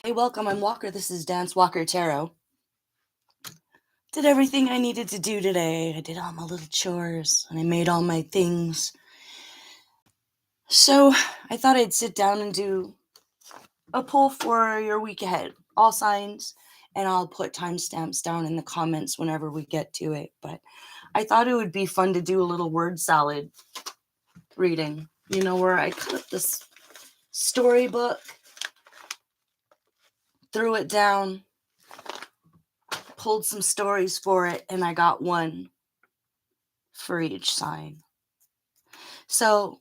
Hey, welcome. I'm Walker. This is Dance Walker Tarot. Did everything I needed to do today. I did all my little chores and I made all my things. So I thought I'd sit down and do a poll for your week ahead. All signs, and I'll put timestamps down in the comments whenever we get to it. But I thought it would be fun to do a little word salad reading. You know, where I cut up this storybook, threw it down, pulled some stories for it, and I got one for each sign. So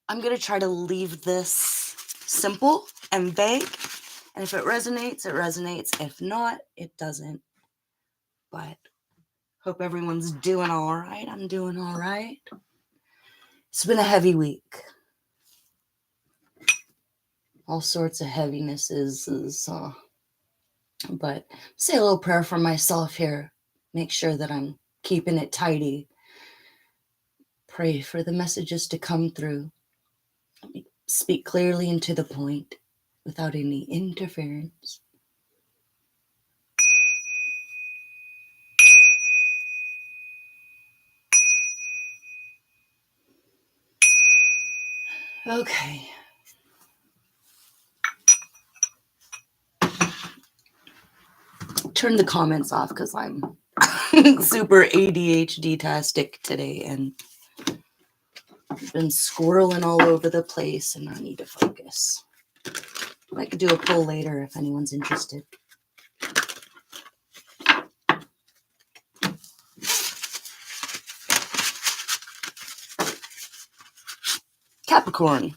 I'm going to try to leave this simple and vague. And if it resonates, it resonates. If not, it doesn't. But hope everyone's doing all right. I'm doing all right. It's been a heavy week. All sorts of heavinesses. But say a little prayer for myself here. Make sure that I'm keeping it tidy. Pray for the messages to come through. Speak clearly and to the point without any interference. Okay. Turn the comments off because I'm super ADHD-tastic today and I've been squirreling all over the place and I need to focus. I could do a poll later if anyone's interested. Capricorn.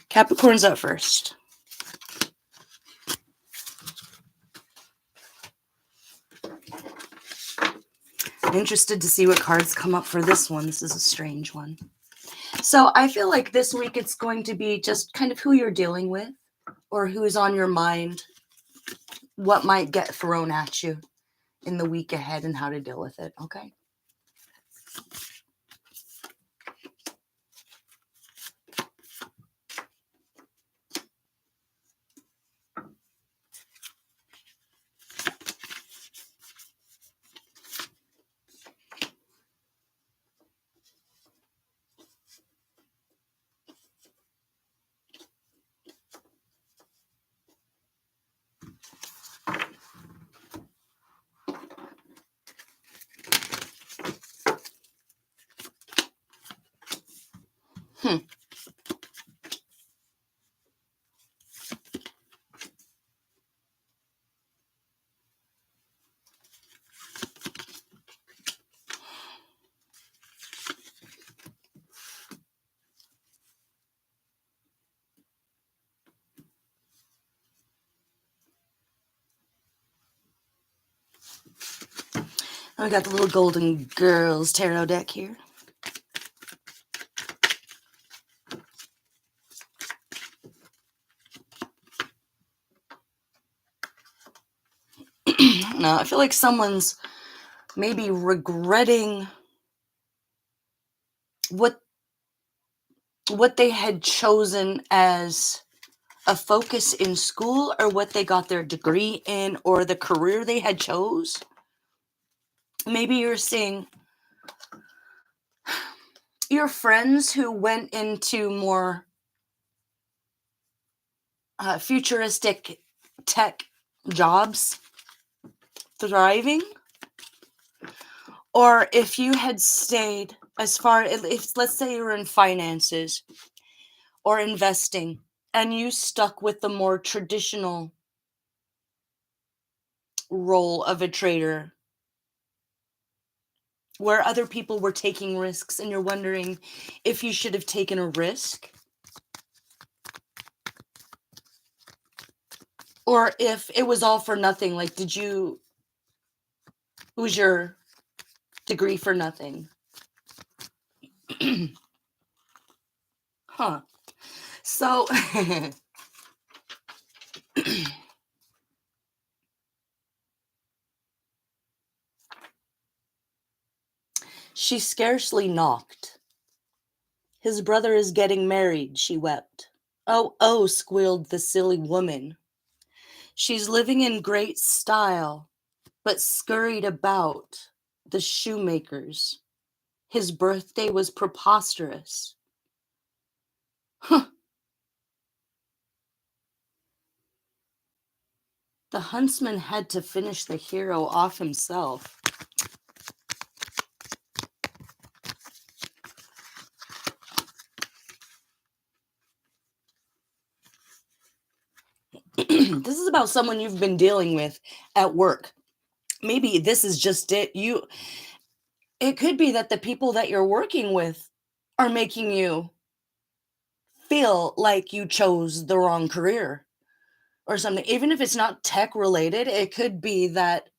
Capricorn's up first. I'm interested to see what cards come up for this one. This is a strange one. So I feel like this week it's going to be just kind of who you're dealing with or who's on your mind, what might get thrown at you in the week ahead and how to deal with it, okay? I got the little Golden Girls tarot deck here. Now, I feel like someone's maybe regretting what they had chosen as a focus in school or what they got their degree in or the career they had chose. Maybe you're seeing your friends who went into more futuristic tech jobs thriving. Or if you had stayed as far, if let's say you were in finances or investing and you stuck with the more traditional role of a trader where other people were taking risks and you're wondering if you should have taken a risk or if it was all for nothing. Like, was your degree for nothing? Huh. So she scarcely knocked. His brother is getting married, she wept. Oh, oh, squealed the silly woman. She's living in great style, but scurried about the shoemakers. His birthday was preposterous. Huh. The huntsman had to finish the hero off himself. This is about someone you've been dealing with at work. Maybe this is just it. It could be that the people that you're working with are making you feel like you chose the wrong career or something. Even if it's not tech related, it could be that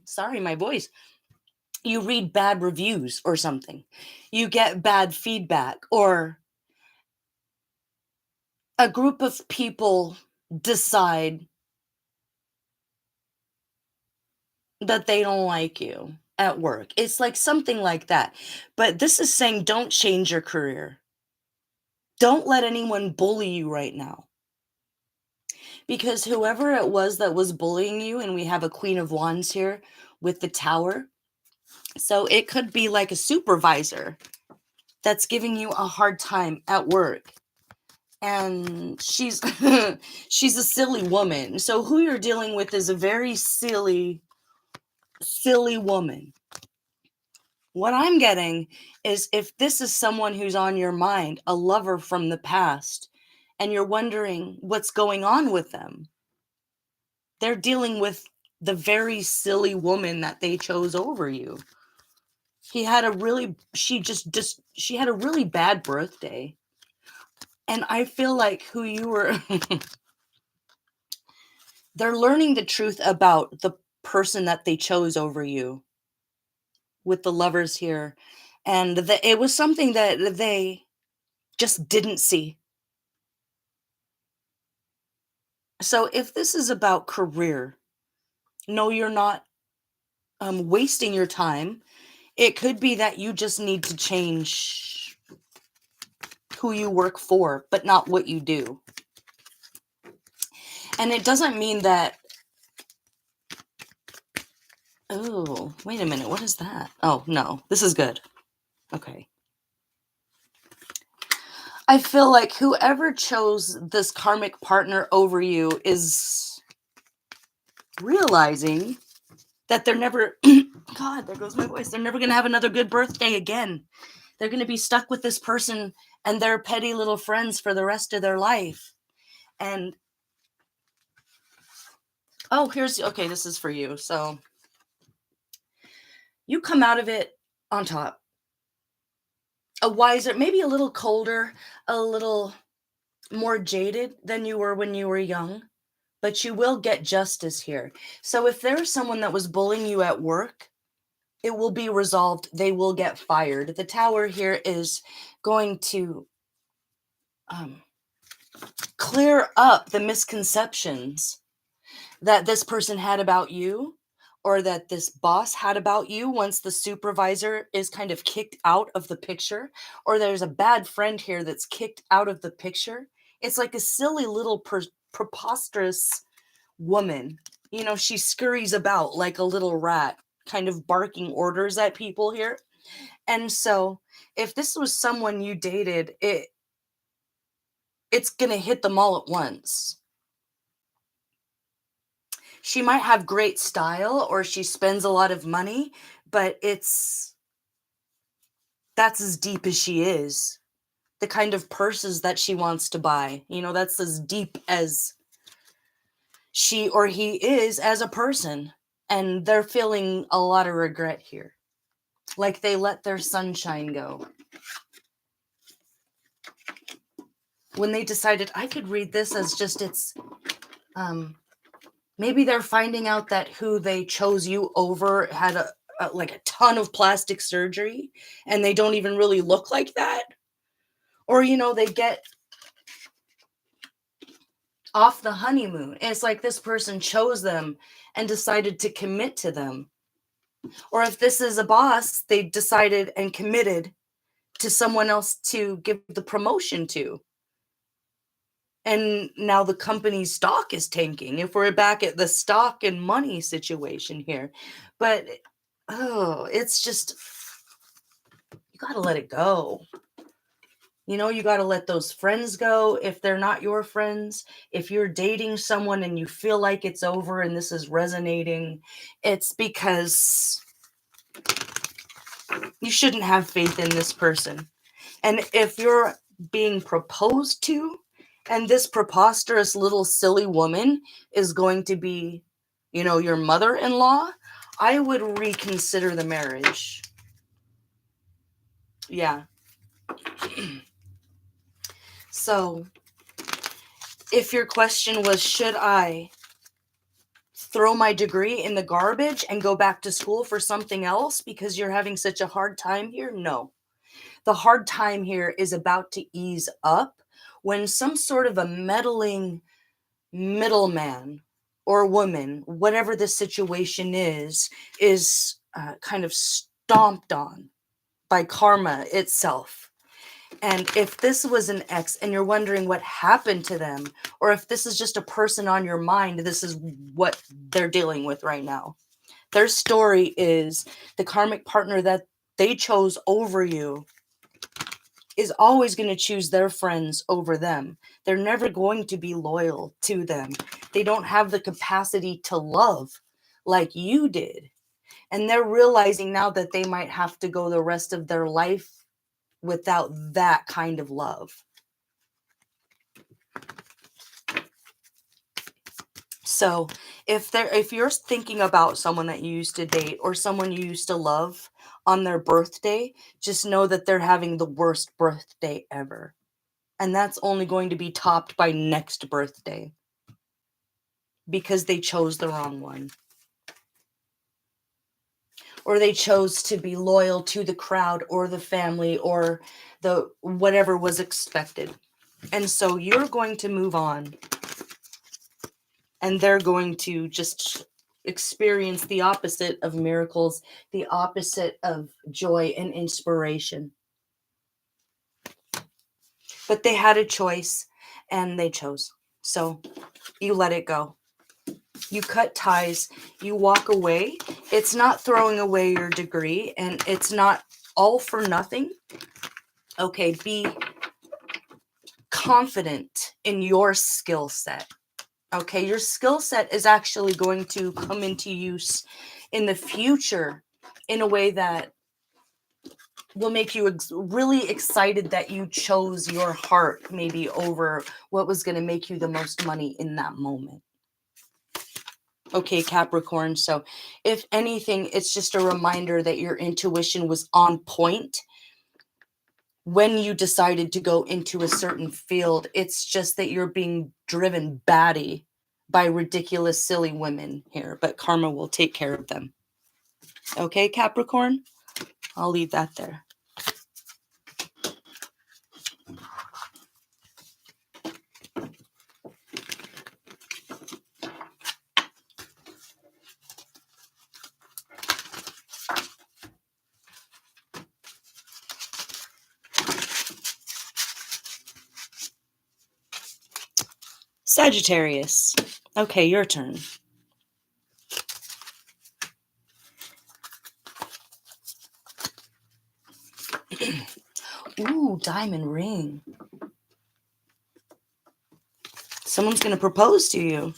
sorry, my voice. You read bad reviews or something. You get bad feedback, or a group of people decide that they don't like you at work. It's like something like that. But this is saying don't change your career. Don't let anyone bully you right now. Because whoever it was that was bullying you, and we have a Queen of Wands here with the Tower. So it could be like a supervisor that's giving you a hard time at work. And she's she's a silly woman. So who you're dealing with is a very silly woman. What I'm getting is, if this is someone who's on your mind, a lover from the past, and you're wondering what's going on with them, they're dealing with the very silly woman that they chose over you. She had a really bad birthday. And I feel like who you were they're learning the truth about the person that they chose over you with the Lovers here. And it was something that they just didn't see. So if this is about career, no, you're not wasting your time. It could be that you just need to change who you work for, but not what you do. And it doesn't mean that... Oh, wait a minute. What is that? Oh, no. This is good. Okay. I feel like whoever chose this karmic partner over you is realizing that they're never... God, there goes my voice. They're never going to have another good birthday again. They're going to be stuck with this person and their petty little friends for the rest of their life. And... oh, okay, this is for you. So you come out of it on top. A wiser, maybe a little colder, a little more jaded than you were when you were young, but you will get justice here. So if there's someone that was bullying you at work, it will be resolved. They will get fired. The Tower here is going to clear up the misconceptions that this person had about you, or that this boss had about you once the supervisor is kind of kicked out of the picture, or there's a bad friend here that's kicked out of the picture. It's like a silly little preposterous woman. You know, she scurries about like a little rat, kind of barking orders at people here. And so if this was someone you dated, it's going to hit them all at once. She might have great style, or she spends a lot of money, but that's as deep as she is. The kind of purses that she wants to buy, that's as deep as she or he is as a person. And they're feeling a lot of regret here. Like they let their sunshine go. When they decided, I could read this as just maybe they're finding out that who they chose you over had a ton of plastic surgery, and they don't even really look like that. Or, they get off the honeymoon. It's like this person chose them and decided to commit to them. Or if this is a boss, they decided and committed to someone else to give the promotion to. And now the company's stock is tanking, if we're back at the stock and money situation here. But, it's just, you got to let it go. You got to let those friends go if they're not your friends. If you're dating someone and you feel like it's over and this is resonating, it's because you shouldn't have faith in this person. And if you're being proposed to, and this preposterous little silly woman is going to be, your mother-in-law, I would reconsider the marriage. Yeah. So, if your question was, should I throw my degree in the garbage and go back to school for something else because you're having such a hard time here? No. The hard time here is about to ease up when some sort of a meddling middleman or woman, whatever the situation is kind of stomped on by karma itself. And if this was an ex and you're wondering what happened to them, or if this is just a person on your mind, this is what they're dealing with right now. Their story is the karmic partner that they chose over you is always going to choose their friends over them. They're never going to be loyal to them. They don't have the capacity to love like you did. And they're realizing now that they might have to go the rest of their life without that kind of love. So if you're thinking about someone that you used to date or someone you used to love on their birthday, just know that they're having the worst birthday ever. And that's only going to be topped by next birthday because they chose the wrong one. Or they chose to be loyal to the crowd or the family or the whatever was expected. And so you're going to move on. And they're going to just experience the opposite of miracles, the opposite of joy and inspiration. But they had a choice and they chose. So you let it go. You cut ties, you walk away. It's not throwing away your degree and it's not all for nothing. Okay, be confident in your skill set. Okay, your skill set is actually going to come into use in the future in a way that will make you really excited that you chose your heart maybe over what was going to make you the most money in that moment. Okay, Capricorn. So if anything, it's just a reminder that your intuition was on point when you decided to go into a certain field. It's just that you're being driven batty by ridiculous, silly women here, but karma will take care of them. Okay, Capricorn? I'll leave that there. Sagittarius. Okay, your turn. Ooh, diamond ring. Someone's going to propose to you.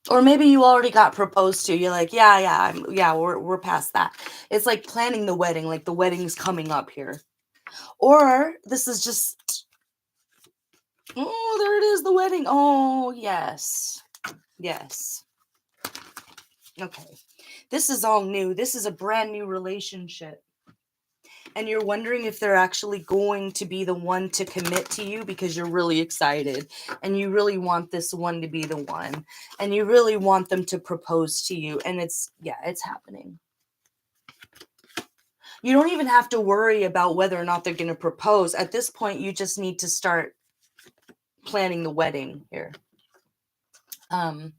Or maybe you already got proposed to. You're like, we're past that. It's like planning the wedding, like the wedding's coming up here. Or this is just, oh, there it is, the wedding. Oh, yes. Yes. Okay. This is all new. This is a brand new relationship. And you're wondering if they're actually going to be the one to commit to you because you're really excited and you really want this one to be the one and you really want them to propose to you. And it's happening. You don't even have to worry about whether or not they're going to propose. At this point, you just need to start planning the wedding here. Or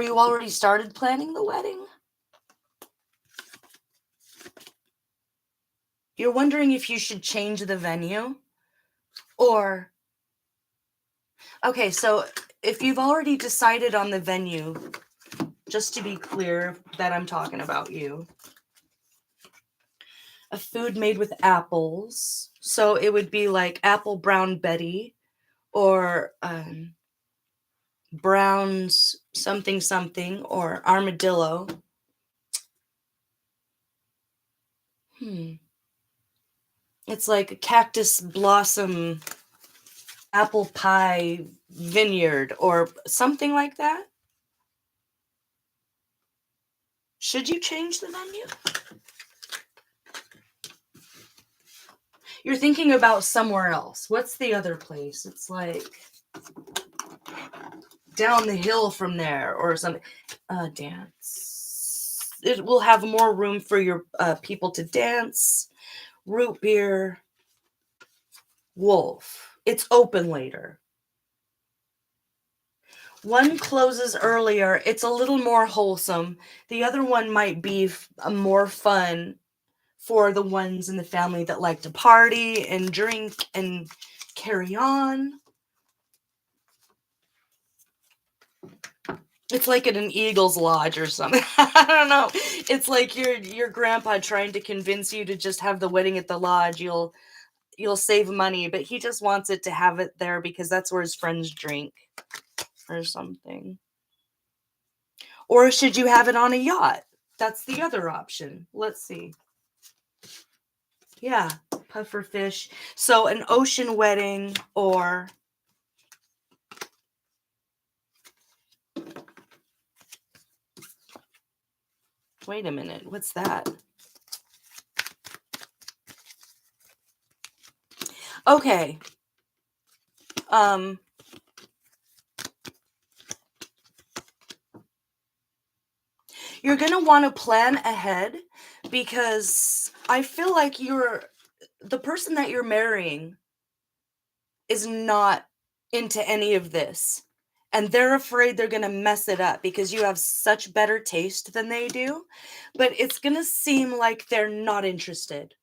you already started planning the wedding? You're wondering if you should change the venue or... Okay, so if you've already decided on the venue, just to be clear that I'm talking about you, a food made with apples. So it would be like apple brown Betty or Brown's something something or armadillo. It's like a cactus blossom apple pie vineyard or something like that. Should you change the venue? You're thinking about somewhere else. What's the other place? It's like down the hill from there or something. Dance. It will have more room for your people to dance. Root beer. Wolf. It's open later. One closes earlier. It's a little more wholesome. The other one might be more fun for the ones in the family that like to party and drink and carry on. It's like at an Eagles Lodge or something. I don't know. It's like your grandpa trying to convince you to just have the wedding at the lodge. You'll save money, but he just wants it to have it there because that's where his friends drink or something. Or should you have it on a yacht? That's the other option. Let's see. Yeah, puffer fish. So an ocean wedding or... Wait a minute. What's that? Okay. You're going to want to plan ahead because I feel like the person that you're marrying is not into any of this. And they're afraid they're going to mess it up because you have such better taste than they do. But it's going to seem like they're not interested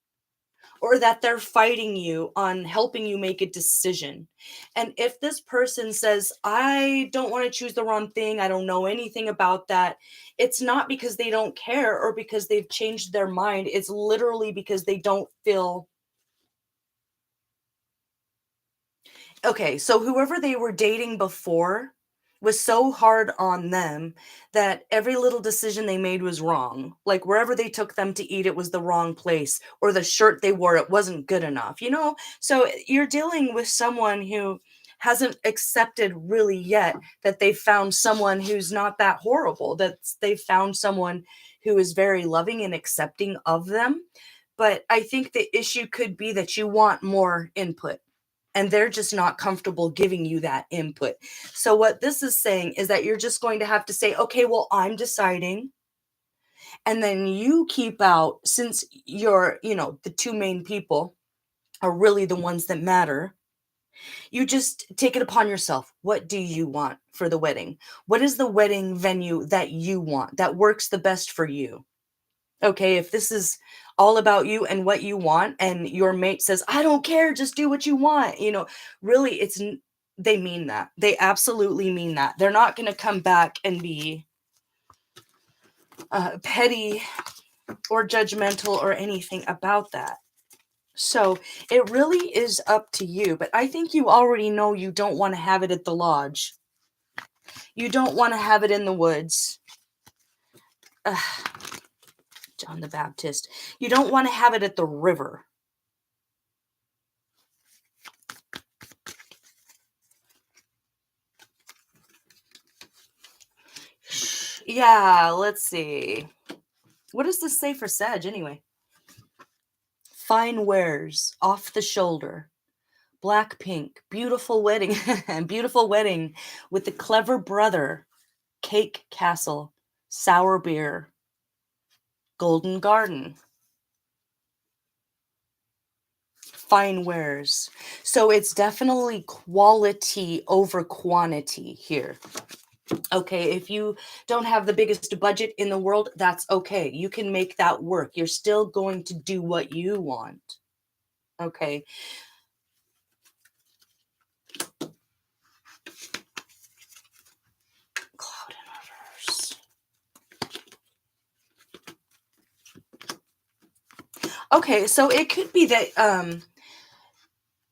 or that they're fighting you on helping you make a decision. And if this person says, I don't want to choose the wrong thing, I don't know anything about that, it's not because they don't care or because they've changed their mind. It's literally because they don't feel... Okay, so whoever they were dating before was so hard on them that every little decision they made was wrong. Like wherever they took them to eat, it was the wrong place, or the shirt they wore, it wasn't good enough, you know? So you're dealing with someone who hasn't accepted really yet that they found someone who's not that horrible, that they found someone who is very loving and accepting of them. But I think the issue could be that you want more input. And they're just not comfortable giving you that input. So what this is saying is that you're just going to have to say, okay, well, I'm deciding. And then you keep out, since you're, the two main people are really the ones that matter. You just take it upon yourself. What do you want for the wedding? What is the wedding venue that you want, that works the best for you? Okay, if this is all about you and what you want, and your mate says, I don't care, just do what you want, really, they mean that. They absolutely mean that. They're not going to come back and be petty or judgmental or anything about that. So it really is up to you. But I think you already know you don't want to have it at the lodge. You don't want to have it in the woods. John the Baptist. You don't want to have it at the river. Yeah, let's see. What does this say for Sag anyway? Fine wares, off the shoulder. Black pink, beautiful wedding. Beautiful wedding with the clever brother. Cake castle, sour beer. Golden garden. Fine wares. So it's definitely quality over quantity here. Okay, if you don't have the biggest budget in the world, that's okay. You can make that work. You're still going to do what you want. Okay. Cloud in reverse. Okay, so it could be that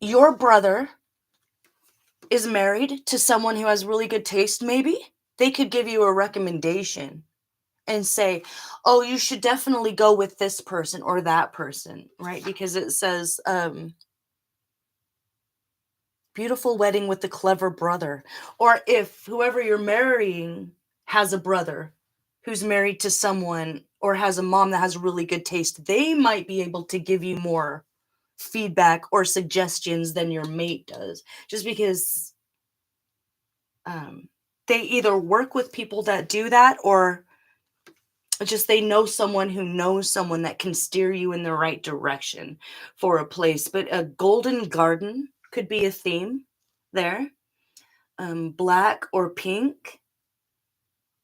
your brother is married to someone who has really good taste, maybe. They could give you a recommendation and say, oh, you should definitely go with this person or that person, right? Because it says, beautiful wedding with the clever brother. Or if whoever you're marrying has a brother who's married to someone or has a mom that has really good taste, they might be able to give you more feedback or suggestions than your mate does. Just because they either work with people that do that, or just they know someone who knows someone that can steer you in the right direction for a place. But a golden garden could be a theme there. Black or pink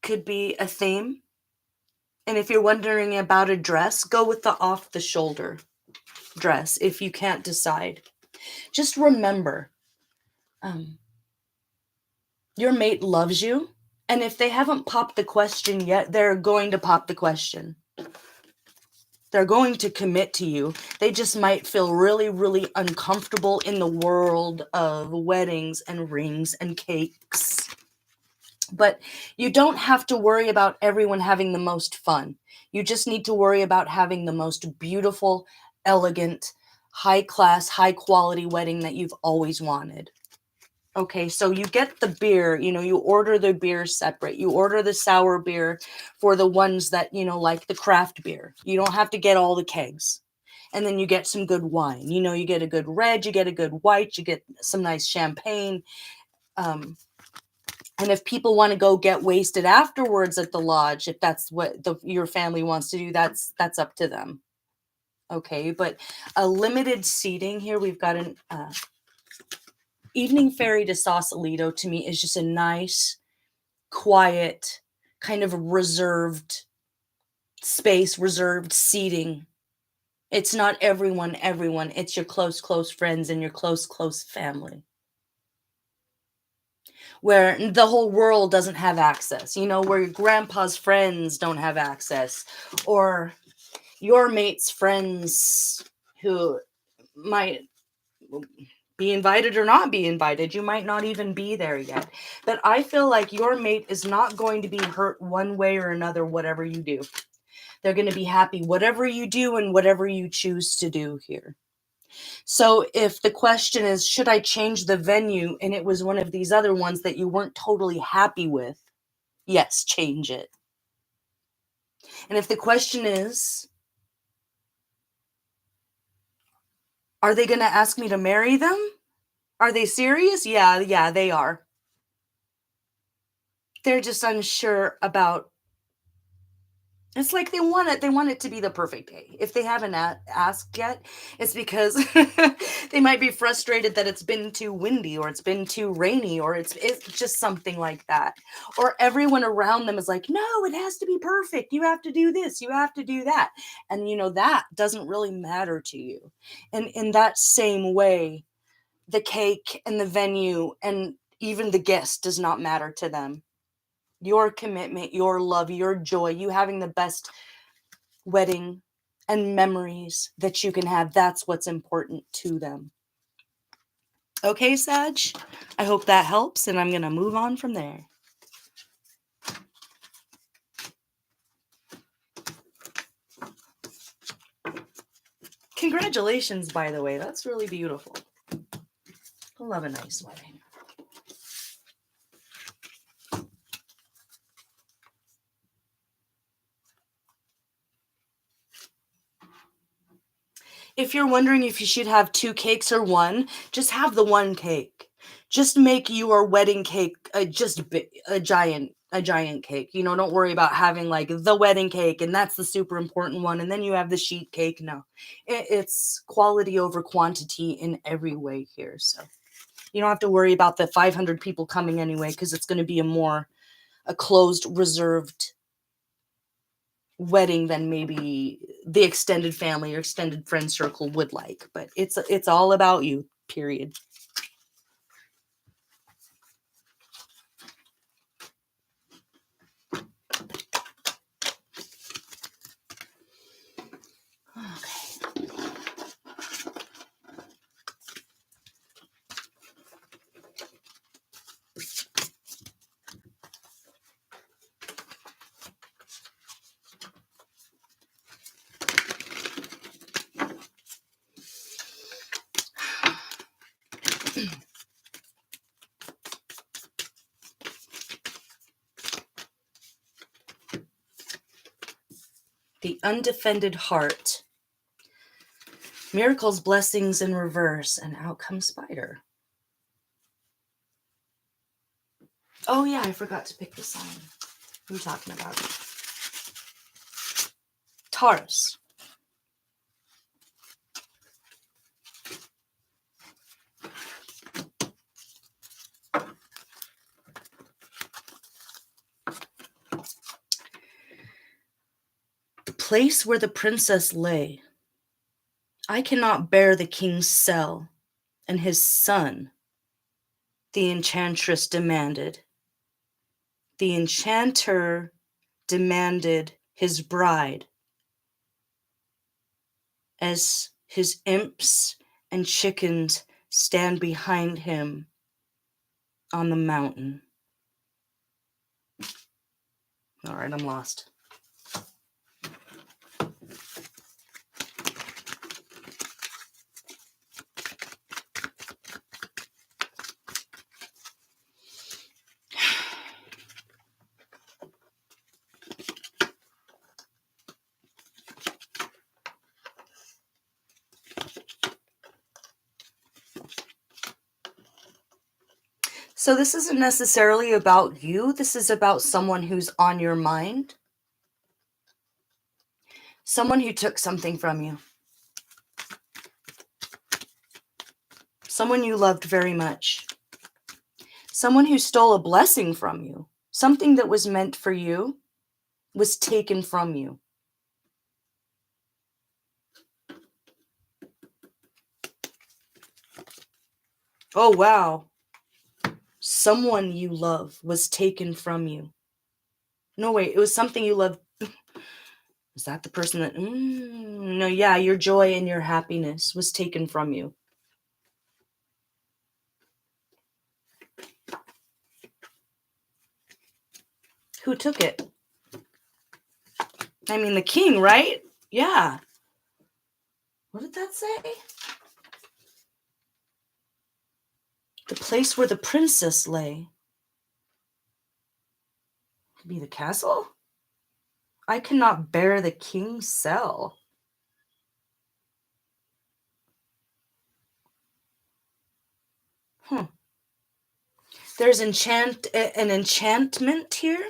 could be a theme. And if you're wondering about a dress, go with the off the shoulder dress if you can't decide. Just remember, your mate loves you. And if they haven't popped the question yet, they're going to pop the question. They're going to commit to you. They just might feel really, really uncomfortable in the world of weddings and rings and cakes. But you don't have to worry about everyone having the most fun. You just need to worry about having the most beautiful, elegant, high-class, high-quality wedding that you've always wanted. Okay, so you get the beer, you order the beer separate. You order the sour beer for the ones that, like the craft beer. You don't have to get all the kegs. And then you get some good wine. You get a good red, you get a good white, you get some nice champagne. And if people want to go get wasted afterwards at the lodge, if that's what your family wants to do, that's up to them. Okay, but a limited seating here, we've got an Evening Ferry to Sausalito, to me, is just a nice, quiet, kind of reserved space, reserved seating. It's not everyone. It's your close friends and your close family, where the whole world doesn't have access, where your grandpa's friends don't have access, or your mate's friends who might be invited or not be invited. You might not even be there yet. But I feel like your mate is not going to be hurt one way or another, whatever you do. They're going to be happy, whatever you do and whatever you choose to do here. So if the question is, should I change the venue, and it was one of these other ones that you weren't totally happy with, yes, change it. And if the question is, are they going to ask me to marry them? Are they serious? Yeah, they are. They're just unsure about. It's like they want it to be the perfect day. If they haven't asked yet, it's because they might be frustrated that it's been too windy, or it's been too rainy, or it's just something like that. Or everyone around them is like, no, it has to be perfect. You have to do this. You have to do that. And that doesn't really matter to you. And in that same way, the cake and the venue and even the guest does not matter to them. Your commitment, your love, your joy, you having the best wedding and memories that you can have, that's what's important to them. Okay, Sag? I hope that helps, and I'm going to move on from there. Congratulations, by the way. That's really beautiful. I love a nice wedding. If you're wondering if you should have 2 cakes or 1, just have the 1 cake. Just make your wedding cake a giant cake. Don't worry about having like the wedding cake and that's the super important one, and then you have the sheet cake. No, it's quality over quantity in every way here. So you don't have to worry about the 500 people coming anyway, because it's going to be a more a closed, reserved wedding than maybe the extended family or extended friend circle would like. But it's all about you, period. The undefended heart. Miracles, blessings in reverse, and out comes Spider. Oh yeah, I forgot to pick the sign. Who are we talking about? Taurus. The place where the princess lay. I cannot bear the king's cell, and his son, the enchantress demanded. The enchanter demanded his bride, as his imps and chickens stand behind him on the mountain. All right, I'm lost. So this isn't necessarily about you. This is about someone who's on your mind. Someone who took something from you. Someone you loved very much. Someone who stole a blessing from you. Something that was meant for you was taken from you. Oh, wow. Someone you love was taken from you. No, wait, it was something you loved. Is that the person that... no, yeah, your joy and your happiness was taken from you. Who took it? I mean, the king, right? Yeah. What did that say? The place where the princess lay. Could be the castle? I cannot bear the king's cell. There's an enchantment here.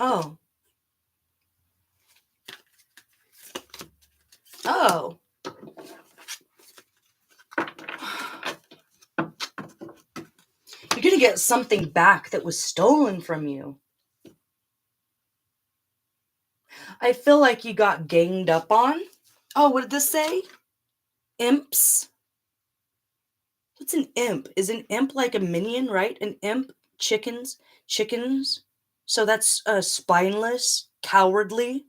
Oh. Oh. You're going to get something back that was stolen from you. I feel like you got ganged up on. Oh, what did this say? Imps. What's an imp? Is an imp like a minion, right? An imp, chickens. So that's spineless, cowardly,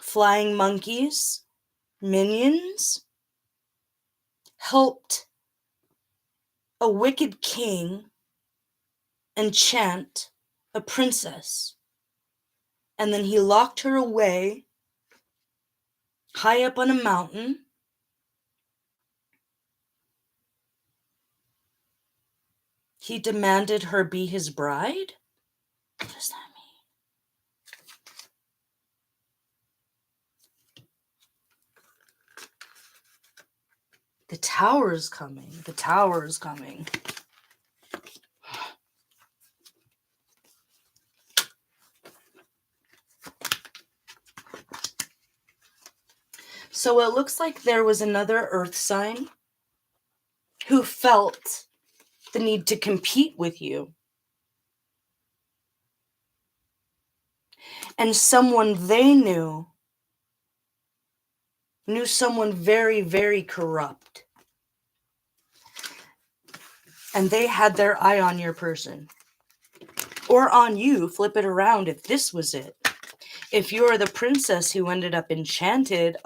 flying monkeys, minions. Helped a wicked king enchant a princess. And then he locked her away high up on a mountain. He demanded her be his bride? What does that mean? The tower is coming. The tower is coming. So it looks like there was another earth sign who felt the need to compete with you. And someone they knew someone very, very corrupt. And they had their eye on your person. Or on you, flip it around if this was it. If you're the princess who ended up enchanted,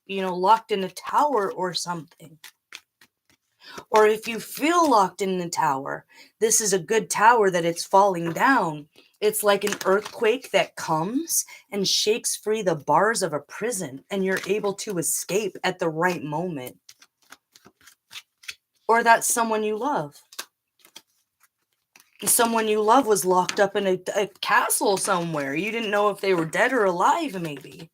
locked in a tower or something. Or if you feel locked in a tower, this is a good tower that it's falling down. It's like an earthquake that comes and shakes free the bars of a prison, and you're able to escape at the right moment. Or that's someone you love. Someone you love was locked up in a castle somewhere. You didn't know if they were dead or alive, maybe.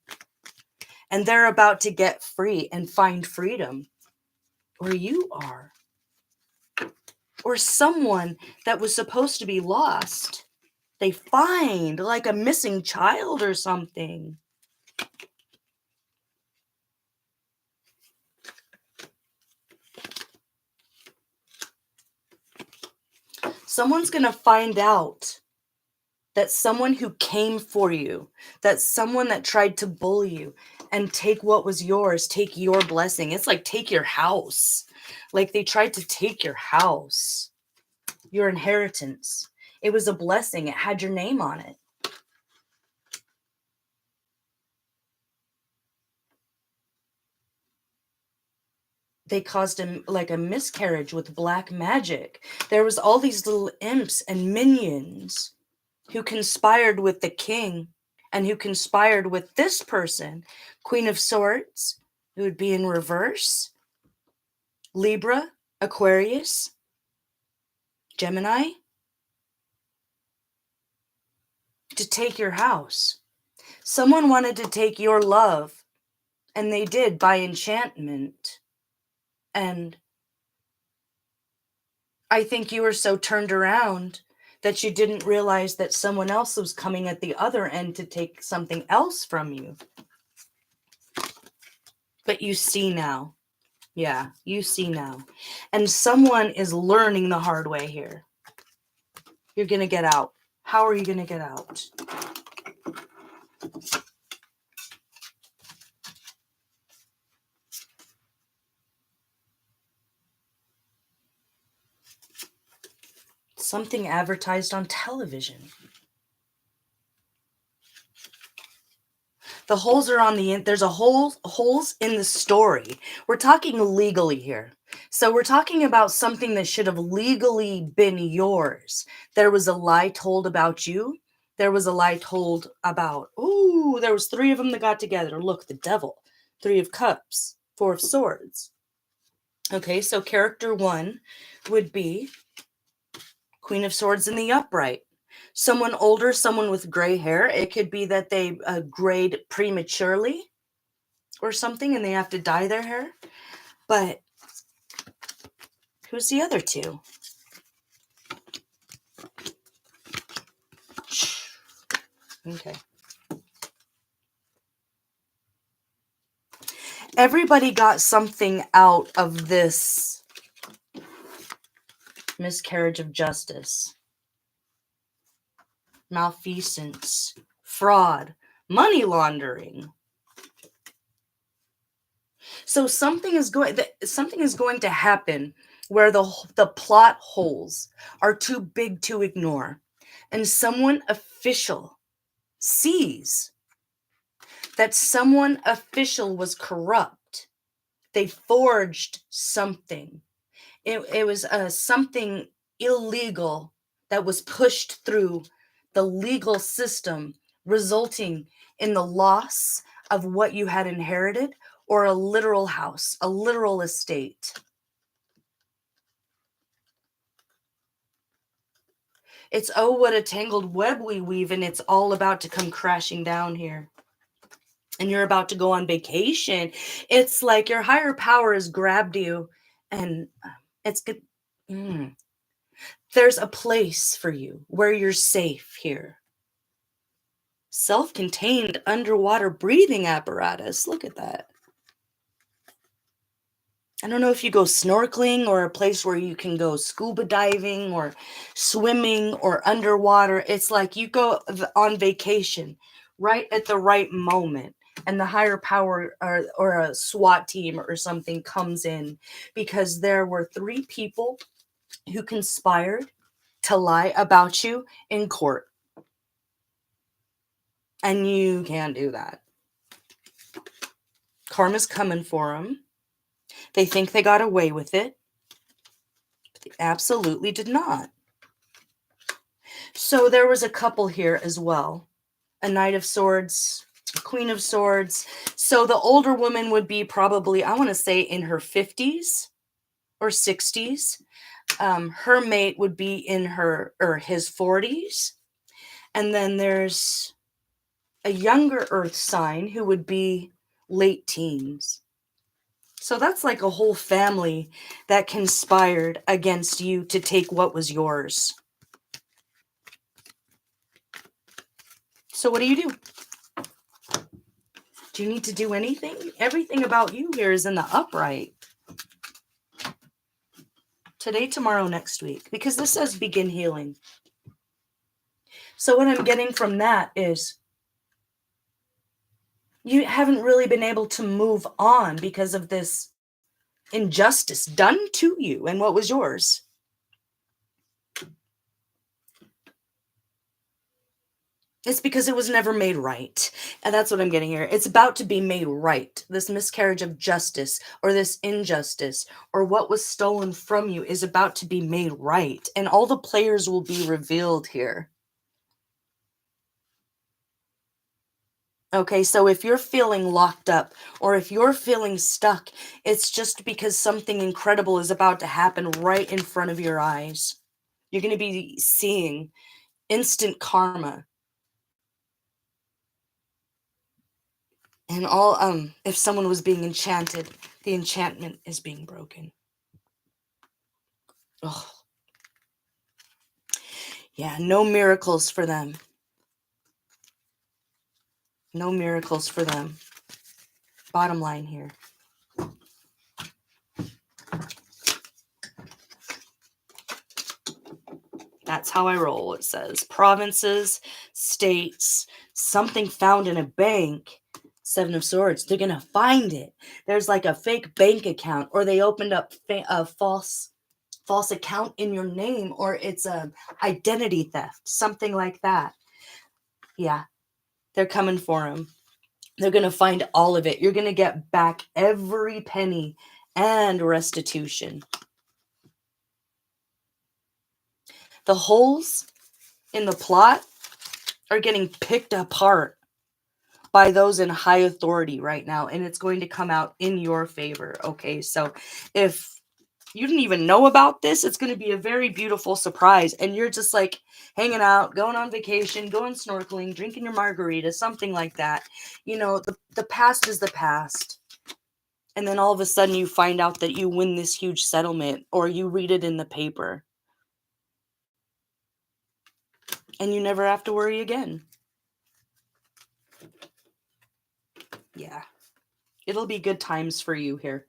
And they're about to get free and find freedom. Or you are. Or someone that was supposed to be lost, they find, like a missing child or something. Someone's going to find out that someone who came for you, that someone that tried to bully you and take what was yours, take your blessing. It's like take your house. Like they tried to take your house, your inheritance. It was a blessing. It had your name on it. They caused him like a miscarriage with black magic. There was all these little imps and minions who conspired with the king and who conspired with this person, Queen of Swords, who would be in reverse, Libra, Aquarius, Gemini, to take your house. Someone wanted to take your love, and they did by enchantment. And I think you were so turned around that you didn't realize that someone else was coming at the other end to take something else from you. But you see now. Yeah, you see now. And someone is learning the hard way here. You're going to get out. How are you going to get out? Something advertised on television. The holes are on there's holes in the story. We're talking legally here. So we're talking about something that should have legally been yours. There was a lie told about you. There was a lie told about, there was 3 of them that got together. Look, the devil, 3 of cups, 4 of swords. Okay, so character 1 would be Queen of Swords in the upright. Someone older, someone with gray hair. It could be that they grayed prematurely or something and they have to dye their hair. But who's the other 2? Okay. Everybody got something out of this miscarriage of justice, malfeasance, fraud, money laundering. So something is going to happen where the plot holes are too big to ignore, and someone official sees that someone official was corrupt. They forged something. It was something illegal that was pushed through the legal system, resulting in the loss of what you had inherited, or a literal house, a literal estate. It's, oh, what a tangled web we weave, and it's all about to come crashing down here. And you're about to go on vacation. It's like your higher power has grabbed you, and it's good. There's a place for you where you're safe here. Self-contained underwater breathing apparatus. Look at that. I don't know if you go snorkeling or a place where you can go scuba diving or swimming or underwater. It's like you go on vacation right at the right moment, and the higher power or a SWAT team or something comes in, because there were 3 people who conspired to lie about you in court. And you can't do that. Karma's coming for them. They think they got away with it, but they absolutely did not. So there was a couple here as well. A Knight of Swords, a Queen of Swords. So the older woman would be probably, I want to say, in her 50s or 60s. Her mate would be in his 40s. And then there's a younger earth sign who would be late teens. So that's like a whole family that conspired against you to take what was yours. So what do you do? Do you need to do anything? Everything about you here is in the upright. Today, tomorrow, next week. Because this says begin healing. So what I'm getting from that is you haven't really been able to move on because of this injustice done to you and what was yours. It's because it was never made right. And that's what I'm getting here. It's about to be made right. This miscarriage of justice or this injustice or what was stolen from you is about to be made right. And all the players will be revealed here. Okay, so if you're feeling locked up or if you're feeling stuck, it's just because something incredible is about to happen right in front of your eyes. You're going to be seeing instant karma. And all if someone was being enchanted, the enchantment is being broken. Ugh. Yeah, no miracles for them. No miracles for them. Bottom line here. That's how I roll, it says. Provinces, states, something found in a bank. 7 of Swords. They're going to find it. There's like a fake bank account, or they opened up a false account in your name, or it's a identity theft, something like that. Yeah, they're coming for him. They're going to find all of it. You're going to get back every penny and restitution. The holes in the plot are getting picked apart by those in high authority right now, and it's going to come out in your favor. Okay, so if you didn't even know about this, it's going to be a very beautiful surprise, and you're just like hanging out, going on vacation, going snorkeling, drinking your margarita, something like that. You know, the past is the past, and then all of a sudden you find out that you win this huge settlement, or you read it in the paper, and you never have to worry again. Yeah, it'll be good times for you here.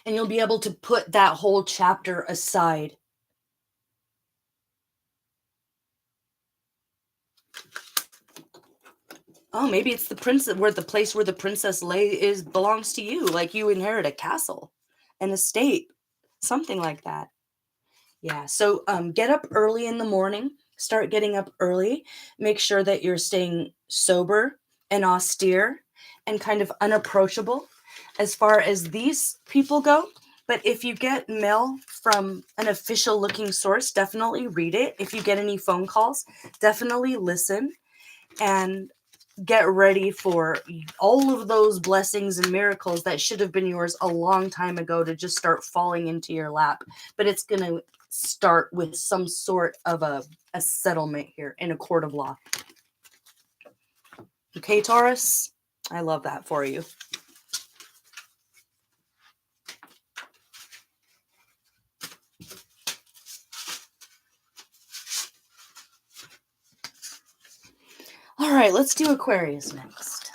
And you'll be able to put that whole chapter aside. Oh, maybe it's the princess, where the place where the princess belongs to you. Like you inherit a castle, an estate, something like that. Yeah. So get up early in the morning. Start getting up early. Make sure that you're staying sober and austere and kind of unapproachable as far as these people go. But if you get mail from an official looking source, definitely read it. If you get any phone calls, definitely listen and get ready for all of those blessings and miracles that should have been yours a long time ago to just start falling into your lap. But it's going to start with some sort of a settlement here in a court of law. Okay, Taurus? I love that for you. All right, let's do Aquarius next.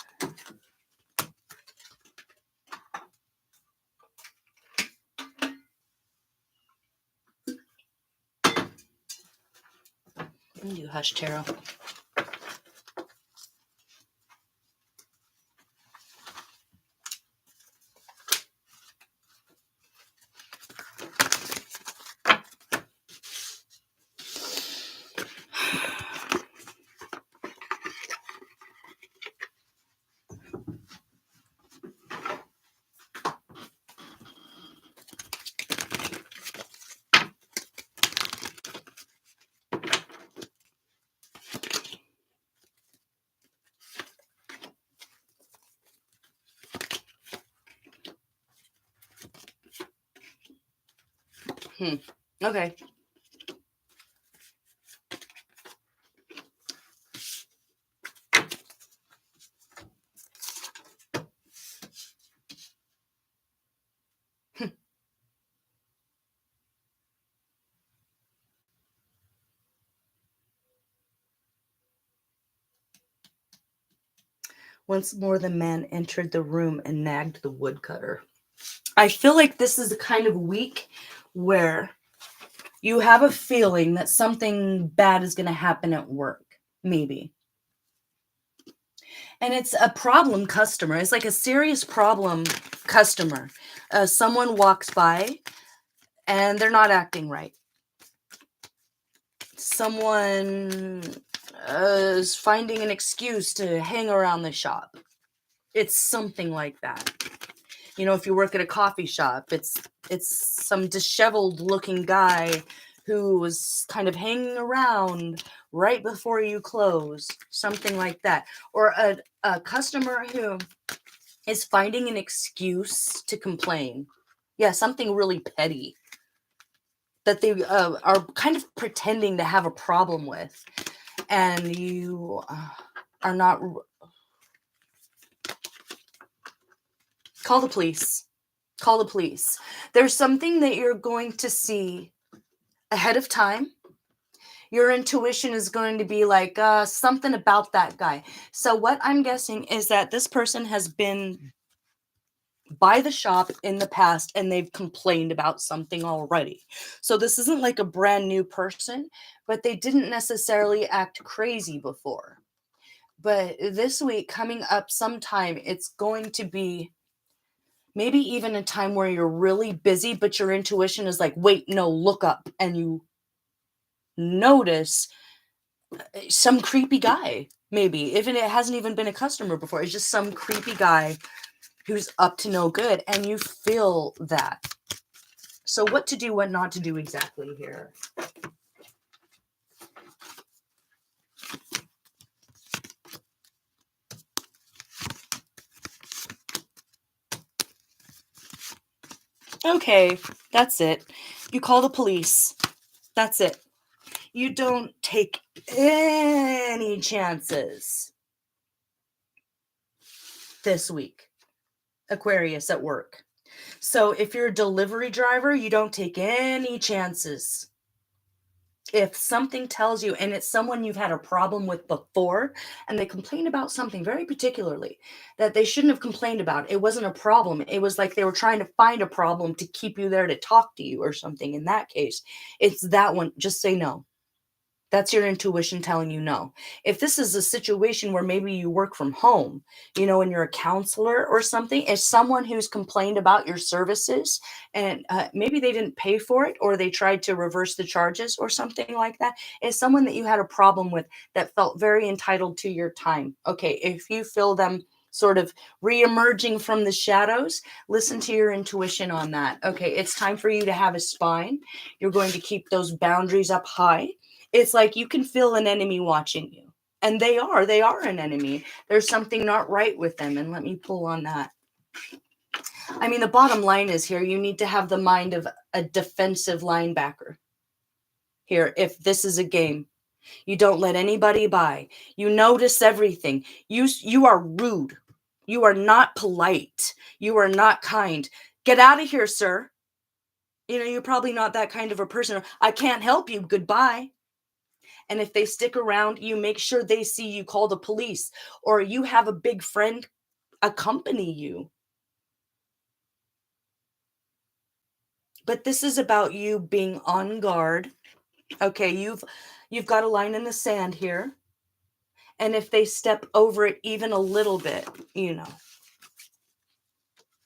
I'm gonna do Hush Tarot. Okay. Once more, the man entered the room and nagged the woodcutter. I feel like this is the kind of week where you have a feeling that something bad is going to happen at work, maybe. And it's a problem customer. It's like a serious problem customer. Someone walks by and they're not acting right. Someone is finding an excuse to hang around the shop. It's something like that. You know, if you work at a coffee shop, it's some disheveled looking guy who was kind of hanging around right before you close, something like that. Or a customer who is finding an excuse to complain. Yeah, something really petty that they are kind of pretending to have a problem with. And you are not... Call the police. Call the police. There's something that you're going to see ahead of time. Your intuition is going to be like something about that guy. So what I'm guessing is that this person has been by the shop in the past and they've complained about something already. So this isn't like a brand new person, but they didn't necessarily act crazy before. But this week coming up sometime, it's going to be maybe even a time where you're really busy, but your intuition is like, wait, no, look up. And you notice some creepy guy, maybe. Even it hasn't even been a customer before. It's just some creepy guy who's up to no good. And you feel that. So what to do, what not to do exactly here. Okay, that's it. You call the police. That's it. You don't take any chances this week. Aquarius at work. So if you're a delivery driver, you don't take any chances. If something tells you, and it's someone you've had a problem with before, and they complain about something very particularly that they shouldn't have complained about, it wasn't a problem. It was like they were trying to find a problem to keep you there to talk to you or something. In that case, it's that one. Just say no. That's your intuition telling you no. If this is a situation where maybe you work from home, you know, and you're a counselor or something, if someone who's complained about your services and maybe they didn't pay for it or they tried to reverse the charges or something like that, is someone that you had a problem with that felt very entitled to your time. Okay, if you feel them sort of re-emerging from the shadows, listen to your intuition on that. Okay, it's time for you to have a spine. You're going to keep those boundaries up high. It's like you can feel an enemy watching you. And they are an enemy. There's something not right with them. And let me pull on that. I mean, the bottom line is here, you need to have the mind of a defensive linebacker. Here, if this is a game, you don't let anybody by. You notice everything. You are rude. You are not polite. You are not kind. Get out of here, sir. You know, you're probably not that kind of a person. I can't help you. Goodbye. And if they stick around, you make sure they see you call the police, or you have a big friend accompany you. But this is about you being on guard. Okay, You've got a line in the sand here. And if they step over it even a little bit, you know,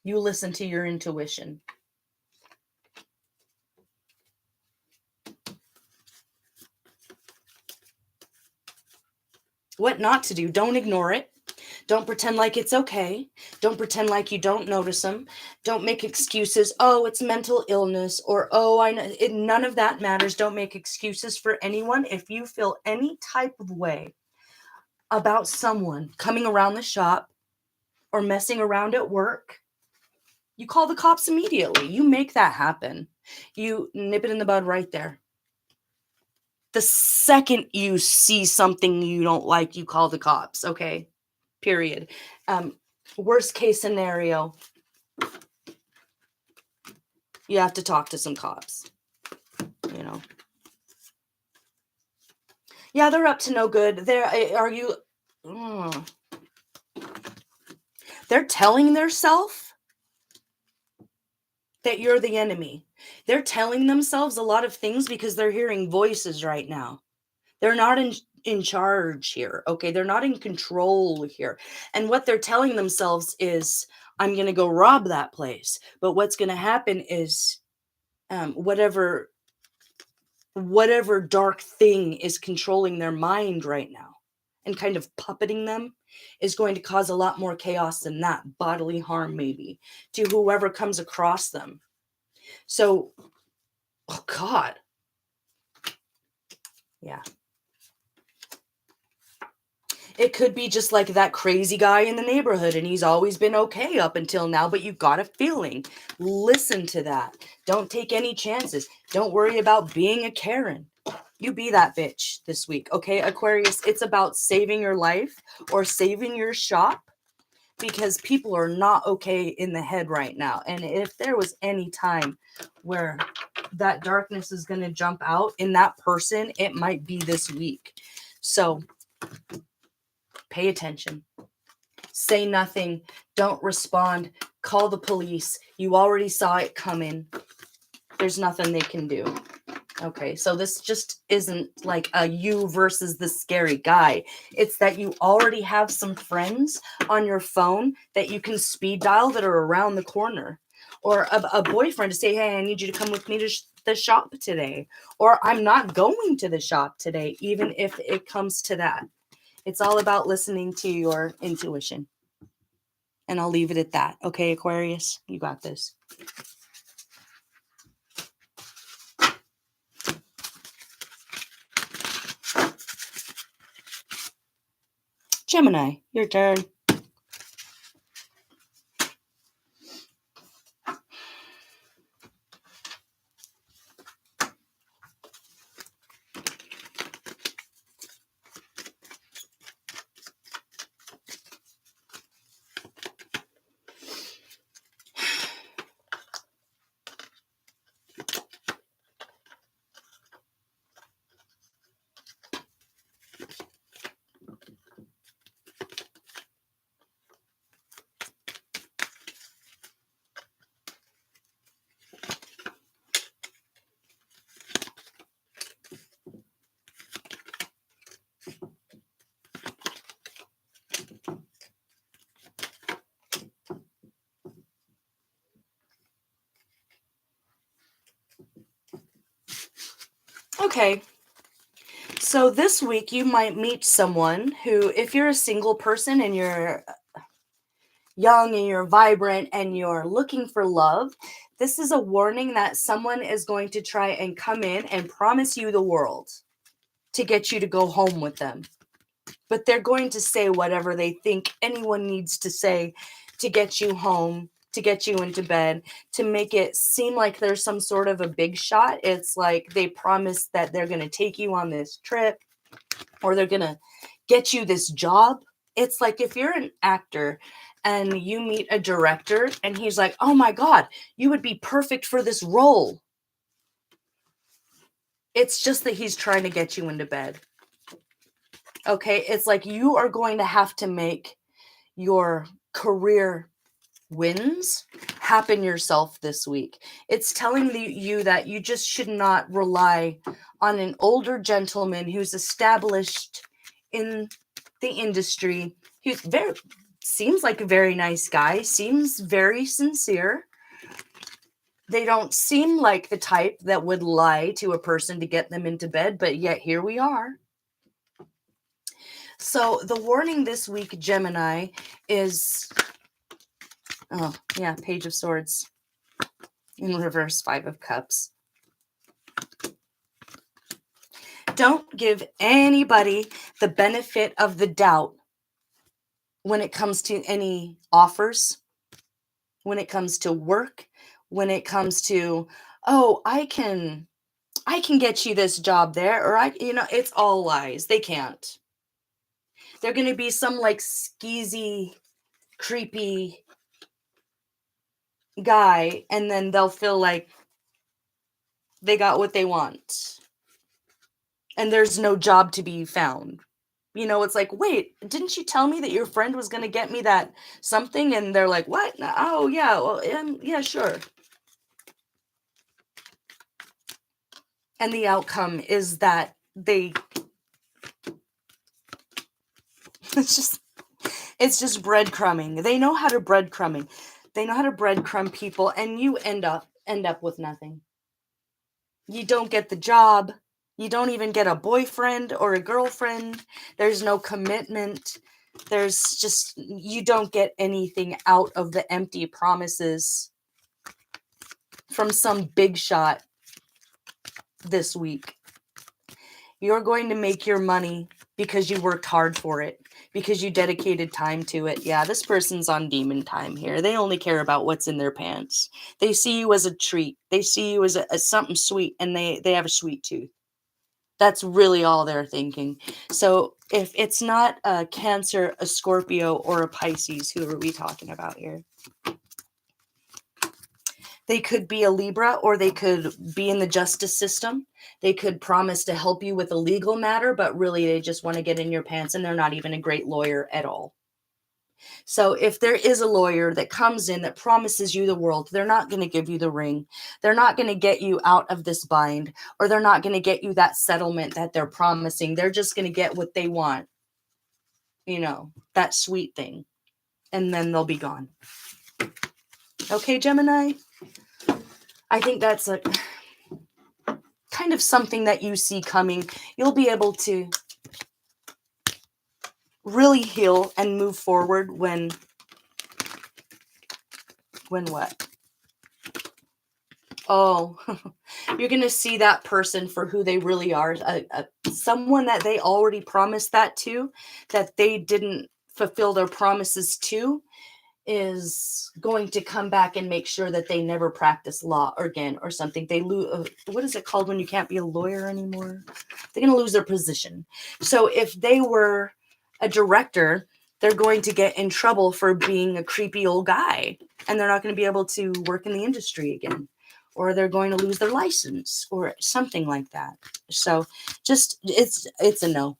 you listen to your intuition. What not to do. Don't ignore it. Don't pretend like it's okay. Don't pretend like you don't notice them. Don't make excuses. Oh, it's mental illness, or oh, I know. None of that matters. Don't make excuses for anyone. If you feel any type of way about someone coming around the shop or messing around at work, you call the cops immediately. You make that happen. You nip it in the bud right there. The second you see something you don't like, you call the cops, okay? Period. Worst case scenario, you have to talk to some cops, you know. Yeah, they're up to no good. They're telling themselves that you're the enemy. They're telling themselves a lot of things because they're hearing voices right now. They're not in charge here, okay? They're not in control here. And what they're telling themselves is, I'm going to go rob that place. But what's going to happen is whatever dark thing is controlling their mind right now and kind of puppeting them is going to cause a lot more chaos than that, bodily harm maybe, to whoever comes across them. So, oh God. Yeah. It could be just like that crazy guy in the neighborhood and he's always been okay up until now, but you got a feeling. Listen to that. Don't take any chances. Don't worry about being a Karen. You be that bitch this week, okay, Aquarius? It's about saving your life or saving your shop because people are not okay in the head right now. And if there was any time where that darkness is going to jump out in that person, it might be this week. So pay attention. Say nothing. Don't respond. Call the police. You already saw it coming. There's nothing they can do. Okay, so this just isn't like a you versus the scary guy. It's that you already have some friends on your phone that you can speed dial that are around the corner. Or a boyfriend to say, hey, I need you to come with me to the shop today. Or I'm not going to the shop today, even if it comes to that. It's all about listening to your intuition. And I'll leave it at that. Okay, Aquarius, you got this. Gemini, your turn. Okay, so this week you might meet someone who, if you're a single person and you're young and you're vibrant and you're looking for love, this is a warning that someone is going to try and come in and promise you the world to get you to go home with them. But they're going to say whatever they think anyone needs to say to get you home, to get you into bed, to make it seem like there's some sort of a big shot. It's like they promise that they're going to take you on this trip or they're going to get you this job. It's like if you're an actor and you meet a director and he's like, oh my God, you would be perfect for this role. It's just that he's trying to get you into bed. Okay, it's like you are going to have to make your career wins happen yourself this week. It's telling you that you just should not rely on an older gentleman who's established in the industry. He's seems like a very nice guy, seems very sincere. They don't seem like the type that would lie to a person to get them into bed, but yet here we are. So the warning this week, Gemini, is, oh yeah, Page of Swords in reverse, 5 of Cups. Don't give anybody the benefit of the doubt when it comes to any offers, when it comes to work, when it comes to, oh, I can get you this job there, or it's all lies. They can't. They're going to be some like skeezy, creepy guy, and then they'll feel like they got what they want. And there's no job to be found. It's like, wait, didn't you tell me that your friend was going to get me that something? And they're like, what? Oh, yeah, well, yeah, sure. And the outcome is that it's just breadcrumbing. They know how to breadcrumbing. They know how to breadcrumb people, and you end up with nothing. You don't get the job. You don't even get a boyfriend or a girlfriend. There's no commitment. You don't get anything out of the empty promises from some big shot this week. You're going to make your money because you worked hard for it, because you dedicated time to it. Yeah, this person's on demon time here. They only care about what's in their pants. They see you as a treat. They see you as something sweet, and they have a sweet tooth. That's really all they're thinking. So if it's not a Cancer, a Scorpio, or a Pisces, who are we talking about here? They could be a Libra, or they could be in the justice system. They could promise to help you with a legal matter, but really they just want to get in your pants, and they're not even a great lawyer at all. So if there is a lawyer that comes in that promises you the world, they're not going to give you the ring. They're not going to get you out of this bind, or they're not going to get you that settlement that they're promising. They're just going to get what they want, that sweet thing, and then they'll be gone. Okay, Gemini? I think that's a kind of something that you see coming. You'll be able to really heal and move forward when what? Oh, you're going to see that person for who they really are. Someone that they already promised that to, that they didn't fulfill their promises to, is going to come back and make sure that they never practice law again or something. They lose. What is it called when you can't be a lawyer anymore? They're going to lose their position. So if they were a director, they're going to get in trouble for being a creepy old guy, and they're not going to be able to work in the industry again, or they're going to lose their license or something like that. So just, it's a no.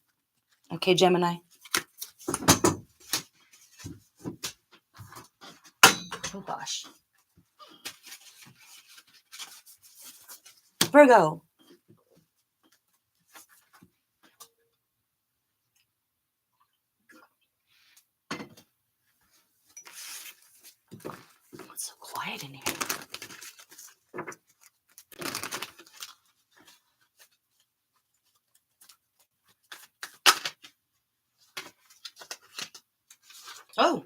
Okay, Gemini? Oh gosh. Virgo. It's so quiet in here. Oh.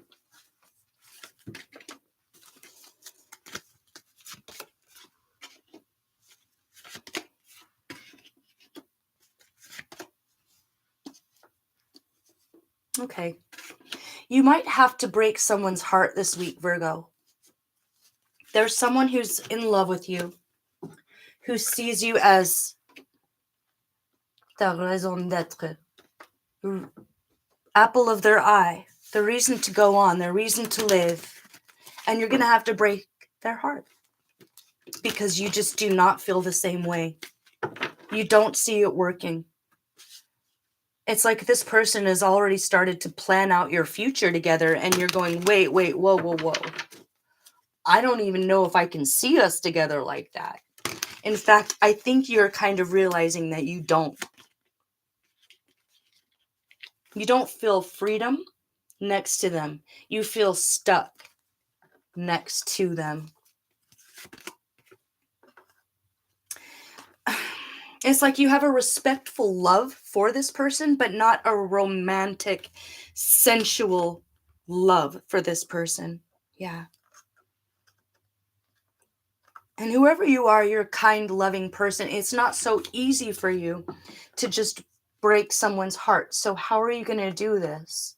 Okay. You might have to break someone's heart this week, Virgo. There's someone who's in love with you, who sees you as ta raison d'être, apple of their eye, the reason to go on, their reason to live. And you're going to have to break their heart because you just do not feel the same way. You don't see it working. It's like this person has already started to plan out your future together, and you're going, wait, whoa. I don't even know if I can see us together like that. In fact, I think you're kind of realizing that you don't. You don't feel freedom next to them. You feel stuck next to them. It's like you have a respectful love for this person, but not a romantic, sensual love for this person. Yeah. And whoever you are, you're a kind, loving person. It's not so easy for you to just break someone's heart. So how are you going to do this?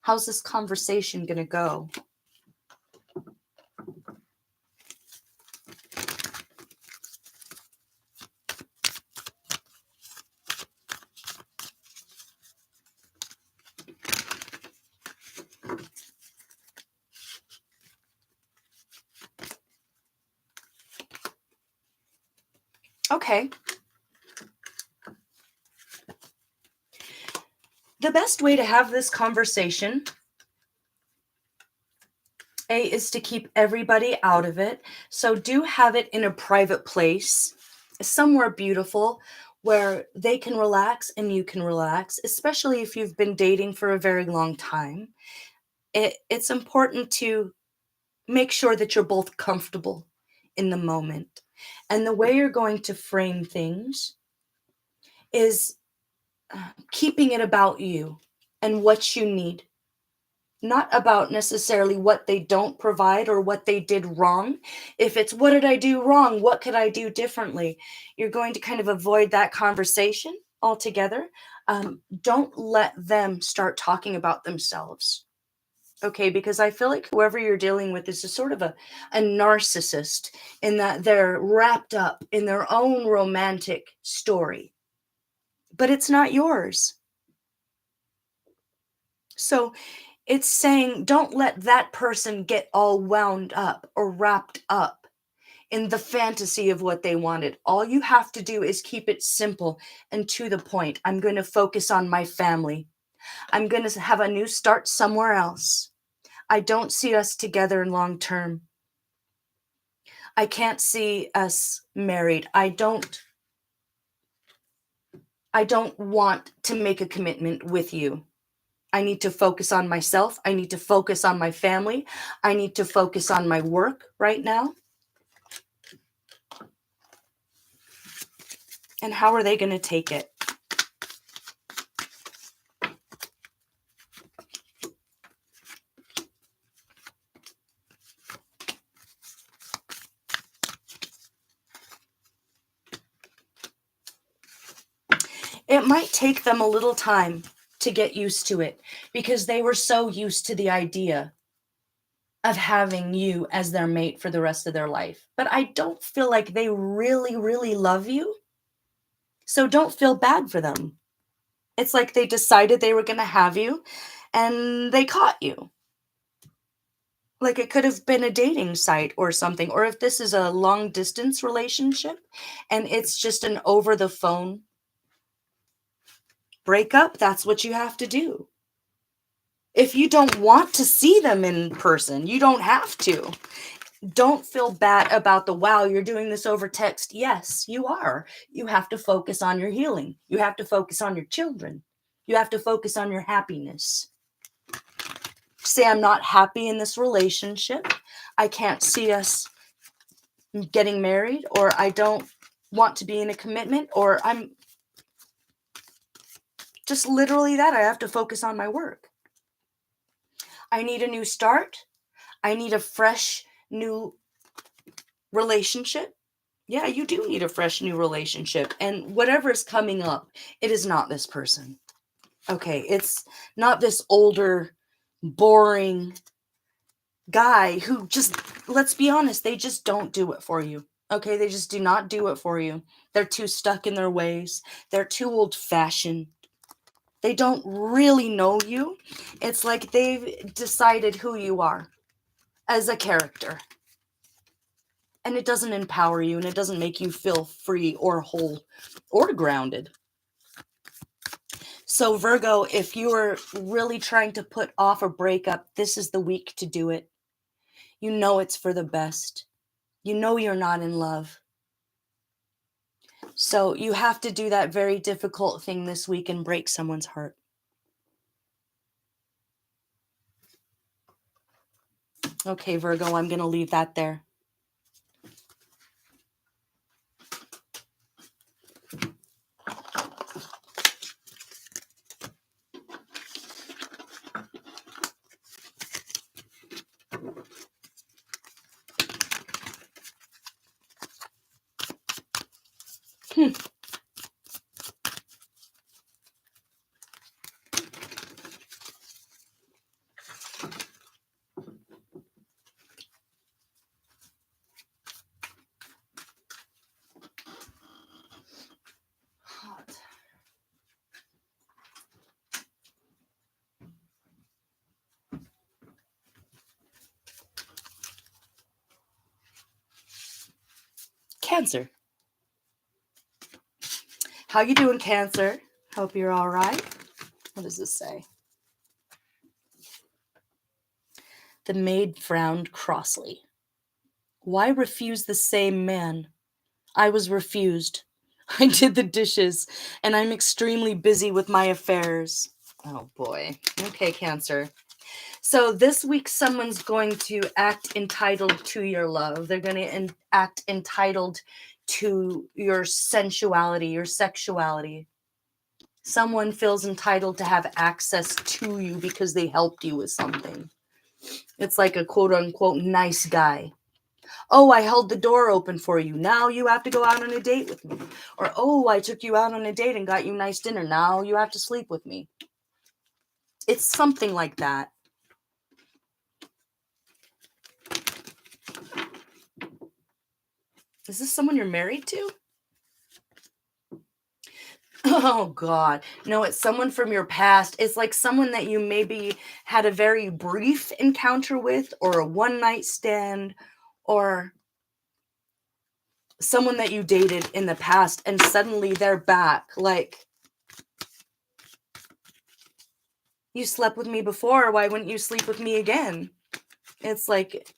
How's this conversation going to go? Okay. The best way to have this conversation, is to keep everybody out of it. So do have it in a private place, somewhere beautiful, where they can relax and you can relax, especially if you've been dating for a very long time. It's important to make sure that you're both comfortable in the moment. And the way you're going to frame things is keeping it about you and what you need. Not about necessarily what they don't provide or what they did wrong. If it's what did I do wrong? What could I do differently? You're going to kind of avoid that conversation altogether. Don't let them start talking about themselves. Okay, because I feel like whoever you're dealing with is a sort of a narcissist in that they're wrapped up in their own romantic story. But it's not yours. So it's saying don't let that person get all wound up or wrapped up in the fantasy of what they wanted. All you have to do is keep it simple and to the point. I'm going to focus on my family. I'm going to have a new start somewhere else. I don't see us together in long term. I can't see us married. I don't want to make a commitment with you. I need to focus on myself. I need to focus on my family. I need to focus on my work right now. And how are they going to take it? It might take them a little time to get used to it because they were so used to the idea of having you as their mate for the rest of their life. But I don't feel like they really, really love you. So don't feel bad for them. It's like they decided they were going to have you and they caught you. Like it could have been a dating site or something. Or if this is a long distance relationship and it's just an over the phone breakup, that's what you have to do. If you don't want to see them in person, you don't have to. Don't feel bad about wow, you're doing this over text. Yes, you are. You have to focus on your healing. You have to focus on your children. You have to focus on your happiness. Say, I'm not happy in this relationship. I can't see us getting married, or I don't want to be in a commitment, or I'm just literally that. I have to focus on my work. I need a new start. I need a fresh new relationship. Yeah, you do need a fresh new relationship. And whatever's coming up, it is not this person. Okay, it's not this older, boring guy who just, let's be honest, they just don't do it for you. Okay, they just do not do it for you. They're too stuck in their ways. They're too old-fashioned. They don't really know you. It's like they've decided who you are as a character. And it doesn't empower you, and it doesn't make you feel free or whole or grounded. So Virgo, if you are really trying to put off a breakup, this is the week to do it. You know it's for the best. You know you're not in love. So you have to do that very difficult thing this week and break someone's heart. Okay, Virgo, I'm going to leave that there. Cancer. How you doing, Cancer? Hope you're all right. What does this say? The maid frowned crossly. Why refuse the same man? I was refused. I did the dishes, and I'm extremely busy with my affairs. Oh boy. Okay, Cancer. So this week, someone's going to act entitled to your love. They're going to act entitled to your sensuality, your sexuality. Someone feels entitled to have access to you because they helped you with something. It's like a quote-unquote nice guy. Oh, I held the door open for you. Now you have to go out on a date with me. Or, oh, I took you out on a date and got you nice dinner. Now you have to sleep with me. It's something like that. Is this someone you're married to? Oh, God. No, it's someone from your past. It's like someone that you maybe had a very brief encounter with, or a one-night stand, or someone that you dated in the past, and suddenly they're back. Like, you slept with me before. Why wouldn't you sleep with me again? It's like,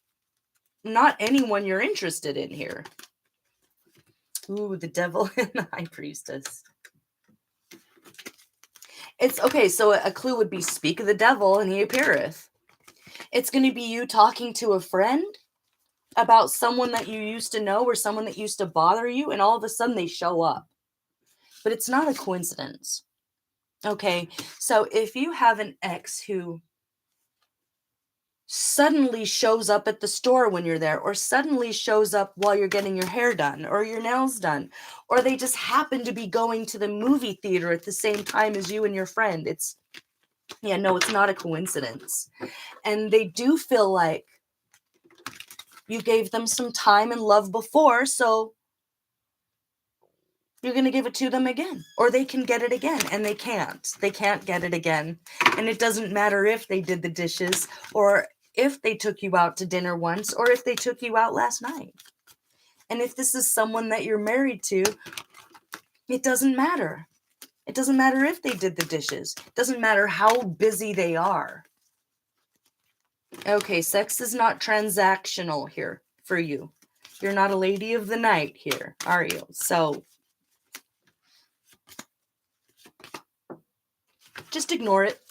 not anyone you're interested in here. Ooh, the devil and the high priestess. It's okay. So a clue would be speak of the devil and he appeareth. It's going to be you talking to a friend about someone that you used to know or someone that used to bother you, and all of a sudden they show up. But it's not a coincidence. Okay, so if you have an ex who suddenly shows up at the store when you're there, or suddenly shows up while you're getting your hair done or your nails done, or they just happen to be going to the movie theater at the same time as you and your friend, it's not a coincidence. And they do feel like you gave them some time and love before, so you're going to give it to them again. Or they can get it again, and they can't. They can't get it again. And it doesn't matter if they did the dishes, or if they took you out to dinner once, or if they took you out last night. And if this is someone that you're married to, it doesn't matter. It doesn't matter if they did the dishes. It doesn't matter how busy they are. Okay, sex is not transactional here for you. You're not a lady of the night here, are you? So just ignore it.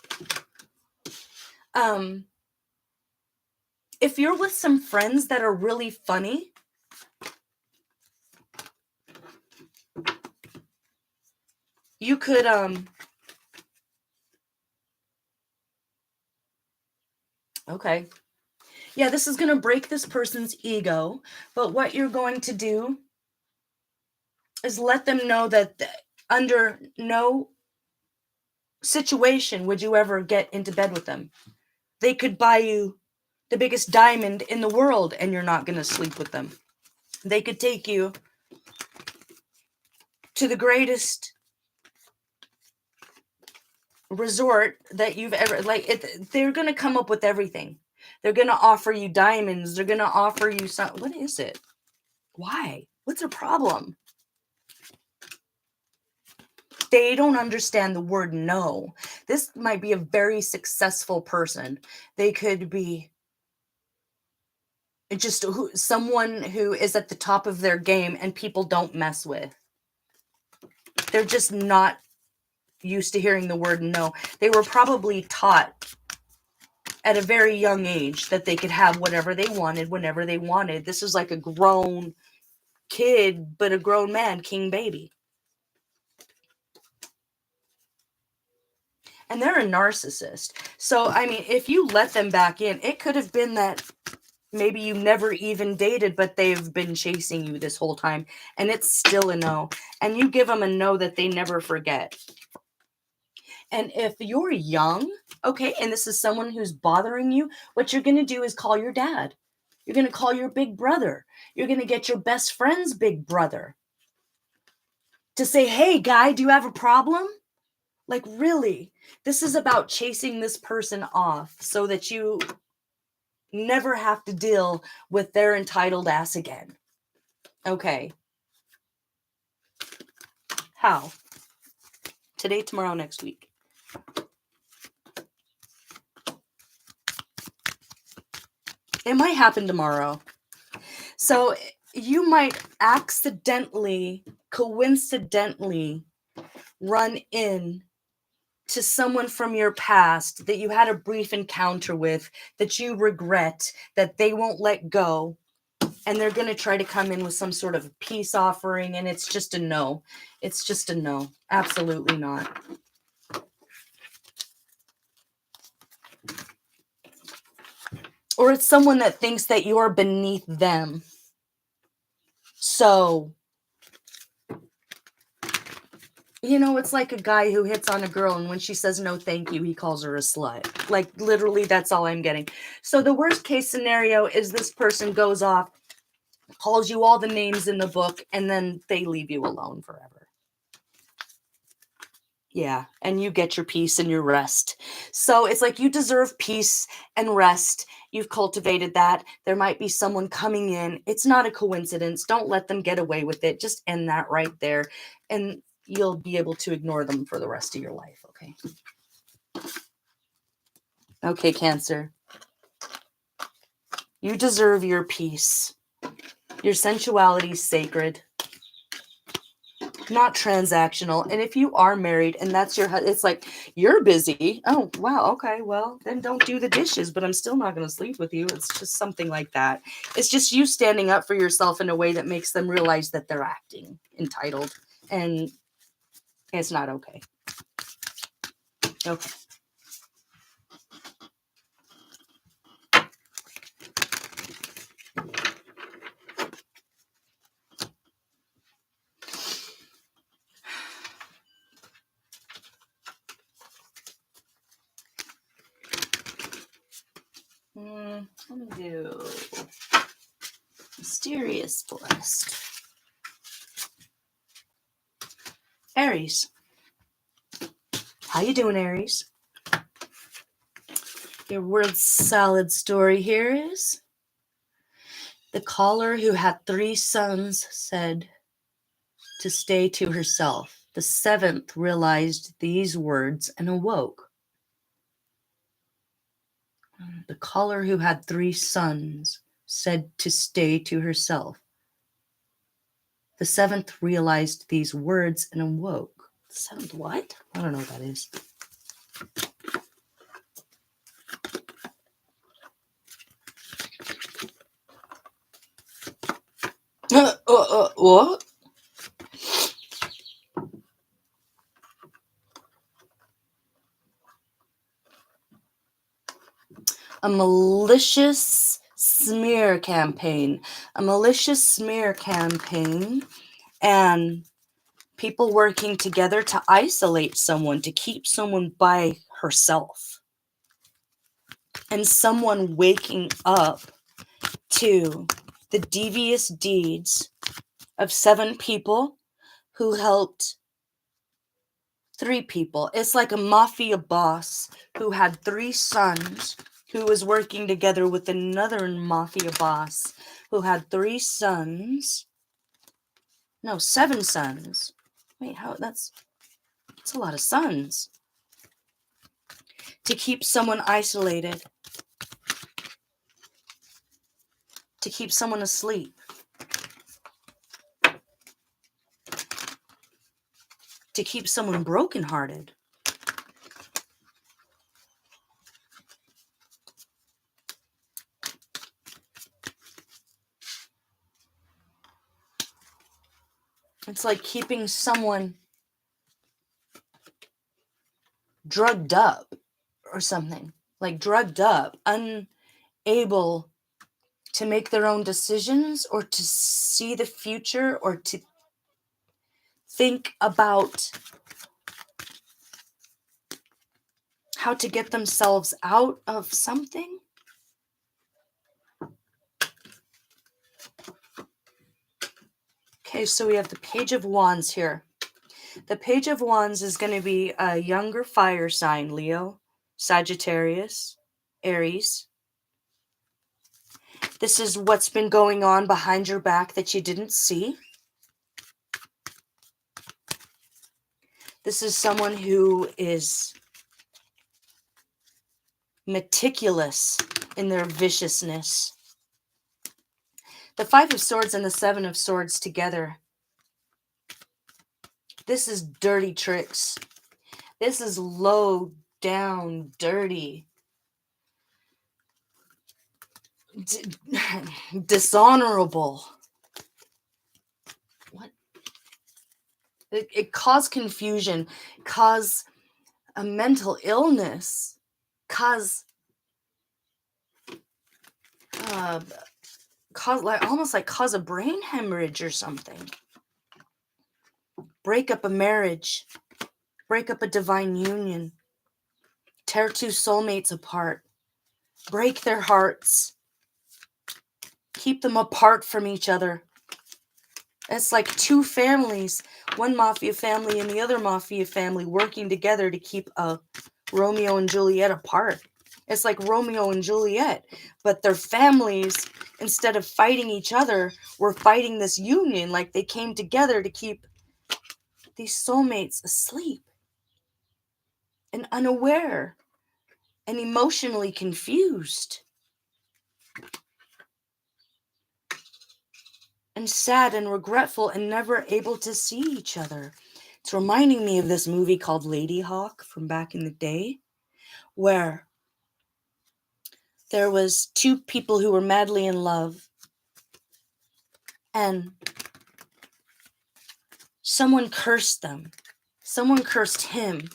If you're with some friends that are really funny, you could okay. Yeah, this is going to break this person's ego, but what you're going to do is let them know that under no situation would you ever get into bed with them. They could buy you the biggest diamond in the world and you're not going to sleep with them. They could take you to the greatest resort that you've ever, they're going to come up with everything. They're going to offer you diamonds. They're going to offer you what is it? Why? What's their problem? They don't understand the word no. This might be a very successful person. They could be just someone who is at the top of their game and people don't mess with. They're just not used to hearing the word no. They were probably taught at a very young age that they could have whatever they wanted whenever they wanted. This is like a grown kid, but a grown man, king baby. And they're a narcissist. So, I mean, if you let them back in, it could have been that maybe you never even dated, but they've been chasing you this whole time, and it's still a no. And you give them a no that they never forget. And if you're young, okay, and this is someone who's bothering you, what you're going to do is call your dad. You're going to call your big brother. You're going to get your best friend's big brother to say, hey, guy, do you have a problem? Like, really, this is about chasing this person off so that you never have to deal with their entitled ass again. Okay. How? Today, tomorrow, next week. It might happen tomorrow. So you might accidentally, coincidentally run in to someone from your past that you had a brief encounter with, that you regret, that they won't let go. And they're going to try to come in with some sort of peace offering, and it's just a no. It's just a no. Absolutely not. Or it's someone that thinks that you're beneath them. So, you know, it's like a guy who hits on a girl, and when she says no thank you, he calls her a slut. Like, literally, that's all I'm getting. So the worst case scenario is this person goes off, calls you all the names in the book, and then they leave you alone forever. Yeah, and you get your peace and your rest. So it's like you deserve peace and rest. You've cultivated that. There might be someone coming in. It's not a coincidence. Don't let them get away with it. Just end that right there. And you'll be able to ignore them for the rest of your life, okay? Okay, Cancer. You deserve your peace. Your sensuality is sacred, not transactional. And if you are married and that's your it's like, you're busy. Oh, wow. Okay, well, then don't do the dishes, but I'm still not going to sleep with you. It's just something like that. It's just you standing up for yourself in a way that makes them realize that they're acting entitled. And it's not okay. Okay. Let me do Mysterious Blessed. Aries. How you doing, Aries? Your word salad story here is: the caller who had 3 sons said to stay to herself. The 7th realized these words and awoke. The caller who had 3 sons said to stay to herself. The 7th realized these words and awoke. The 7th what? I don't know what that is. What? A malicious smear campaign. A malicious smear campaign, and people working together to isolate someone, to keep someone by herself. And someone waking up to the devious deeds of 7 people who helped 3 people. It's like a mafia boss who had 3 sons, who was working together with another mafia boss who had 3 sons. No, 7 sons. Wait, how? That's a lot of sons. To keep someone isolated. to keep someone asleep, to keep someone brokenhearted. It's like keeping someone drugged up or something, like drugged up, unable to make their own decisions or to see the future or to think about how to get themselves out of something. Okay, so we have the Page of Wands here. The Page of Wands is going to be a younger fire sign, Leo, Sagittarius, Aries. This is what's been going on behind your back that you didn't see. This is someone who is meticulous in their viciousness. The Five of Swords and the Seven of Swords together. This is dirty tricks. This is low down, dirty, dishonorable. What? It caused confusion, caused a mental illness, caused almost like cause a brain hemorrhage or something. Break up a marriage, break up a divine union, tear two soulmates apart, break their hearts, keep them apart from each other. It's like two families, one mafia family and the other mafia family working together to keep a Romeo and Juliet apart. It's like Romeo and Juliet, but their families, instead of fighting each other, were fighting this union. Like they came together to keep these soulmates asleep and unaware and emotionally confused and sad and regretful and never able to see each other. It's reminding me of this movie called Lady Hawk from back in the day, where there was two people who were madly in love, and someone cursed them. Someone cursed him.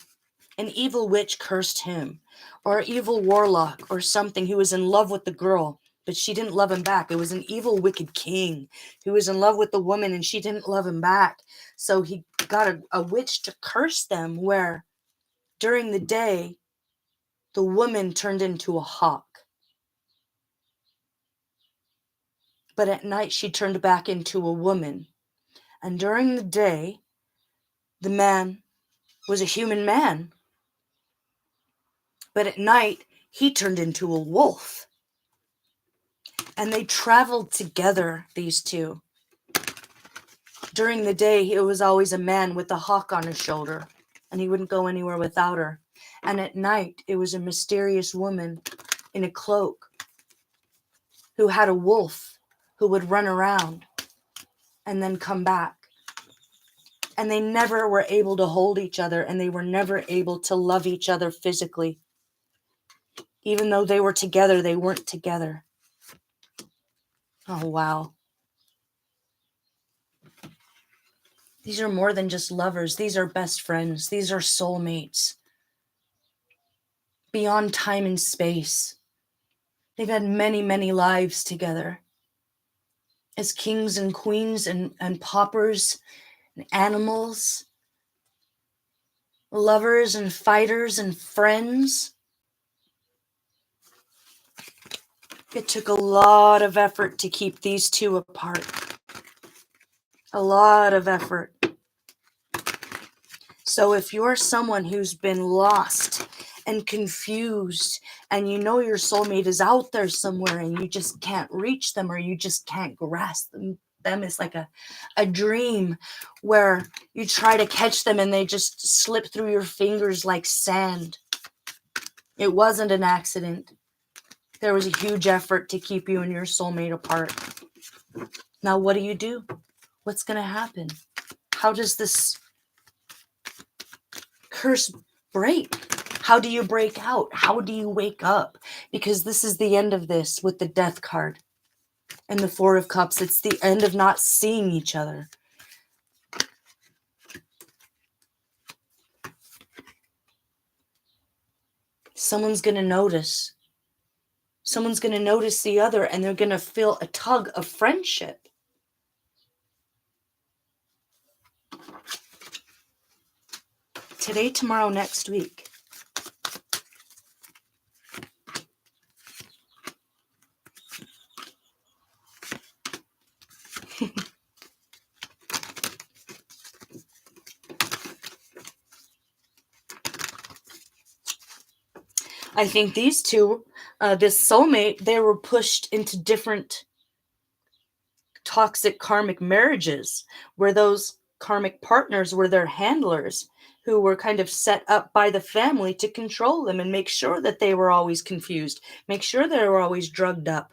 An evil witch cursed him, or an evil warlock or something who was in love with the girl, but she didn't love him back. It was an evil, wicked king who was in love with the woman and she didn't love him back. So he got a witch to curse them, where during the day, the woman turned into a hawk. But at night, she turned back into a woman. And during the day, the man was a human man. But at night, he turned into a wolf. And they traveled together, these two. During the day, it was always a man with a hawk on his shoulder, and he wouldn't go anywhere without her. And at night, it was a mysterious woman in a cloak who had a wolf who would run around and then come back. And they never were able to hold each other, and they were never able to love each other physically. Even though they were together, they weren't together. Oh, wow. These are more than just lovers. These are best friends. These are soulmates. Beyond time and space. They've had many, many lives together. As kings and queens and paupers and animals. Lovers and fighters and friends. It took a lot of effort to keep these two apart. A lot of effort. So if you're someone who's been lost and confused, and you know your soulmate is out there somewhere and you just can't reach them, or you just can't grasp them, it's like a dream where you try to catch them and they just slip through your fingers like sand. It wasn't an accident. There was a huge effort to keep you and your soulmate apart. Now, what do? What's going to happen? How does this curse break? How do you break out? How do you wake up? Because this is the end of this with the Death card and the Four of Cups. It's the end of not seeing each other. Someone's going to notice. Someone's going to notice the other, and they're going to feel a tug of friendship. Today, tomorrow, next week. I think these two, this soulmate, they were pushed into different toxic karmic marriages where those karmic partners were their handlers who were kind of set up by the family to control them and make sure that they were always confused, make sure they were always drugged up,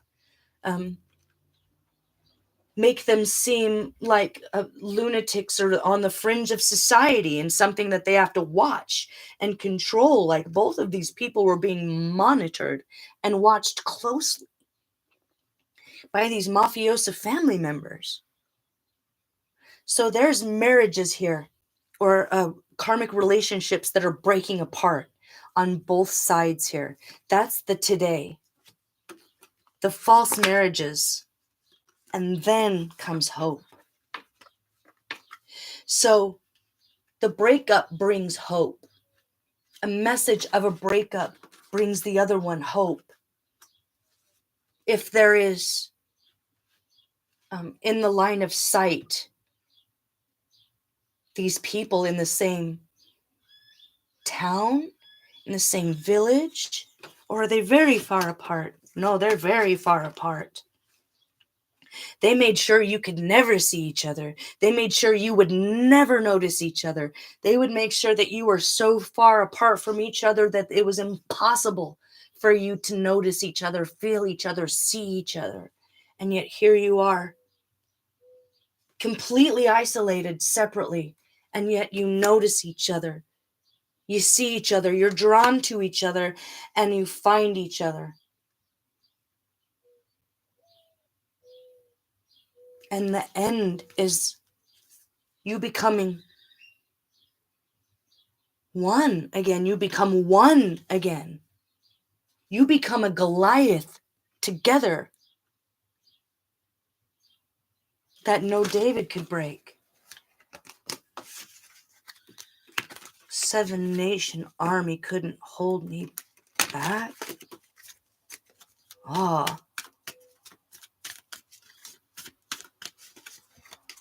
make them seem like lunatics or on the fringe of society and something that they have to watch and control. Like both of these people were being monitored and watched closely by these mafioso family members. So there's marriages here or karmic relationships that are breaking apart on both sides here. That's the today. The false marriages. And then comes hope. So the breakup brings hope. A message of a breakup brings the other one hope. If there is in the line of sight these people in the same town, in the same village, or are they very far apart? No, they're very far apart. They made sure you could never see each other. They made sure you would never notice each other. They would make sure that you were so far apart from each other that it was impossible for you to notice each other, feel each other, see each other. And yet here you are, completely isolated, separately, and yet you notice each other. You see each other, you're drawn to each other, and you find each other. And the end is you becoming one again. You become one again. You become a Goliath together that no David could break. 7-nation army couldn't hold me back. Oh.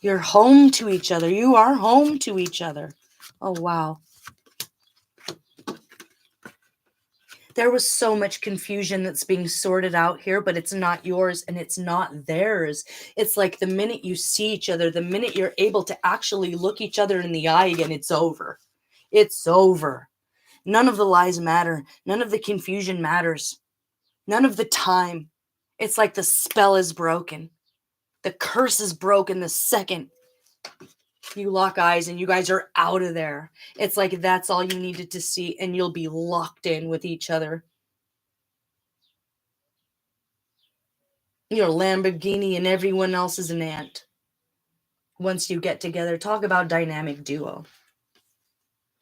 You're home to each other. You are home to each other. Oh, wow. There was so much confusion that's being sorted out here, but it's not yours and it's not theirs. It's like the minute you see each other, the minute you're able to actually look each other in the eye again, it's over. It's over. None of the lies matter. None of the confusion matters. None of the time. It's like the spell is broken. The curse is broken the second you lock eyes and you guys are out of there. It's like that's all you needed to see and you'll be locked in with each other. Your Lamborghini and everyone else is an ant. Once you get together, talk about dynamic duo.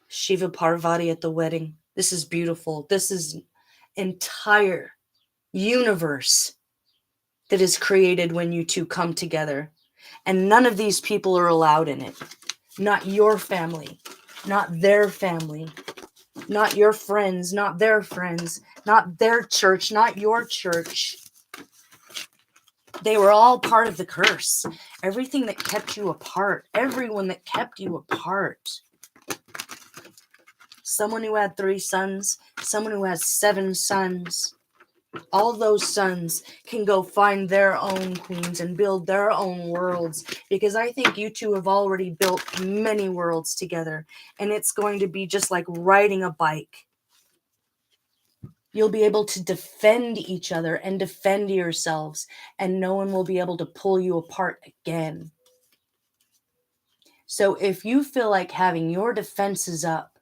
Shiva Parvati at the wedding. This is beautiful. This is entire universe that is created when you two come together. And none of these people are allowed in it. Not your family, not their family, not your friends, not their friends, not their church, not your church. They were all part of the curse. Everything that kept you apart, everyone that kept you apart. Someone who had 3 sons, someone who has 7 sons. All those sons can go find their own queens and build their own worlds, because I think you two have already built many worlds together, and it's going to be just like riding a bike. You'll be able to defend each other and defend yourselves, and no one will be able to pull you apart again. So if you feel like having your defenses up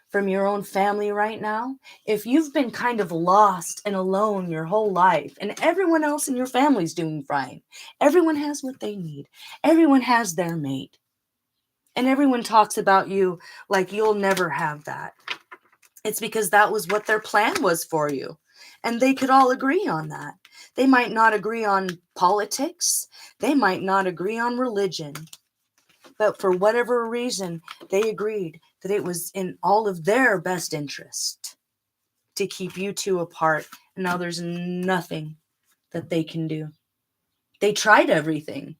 from your own family right now, if you've been kind of lost and alone your whole life, and everyone else in your family's doing fine, everyone has what they need, everyone has their mate, and everyone talks about you like you'll never have that, it's because that was what their plan was for you. And they could all agree on that. They might not agree on politics. They might not agree on religion. But for whatever reason, they agreed that it was in all of their best interest to keep you two apart. And now there's nothing that they can do. They tried everything.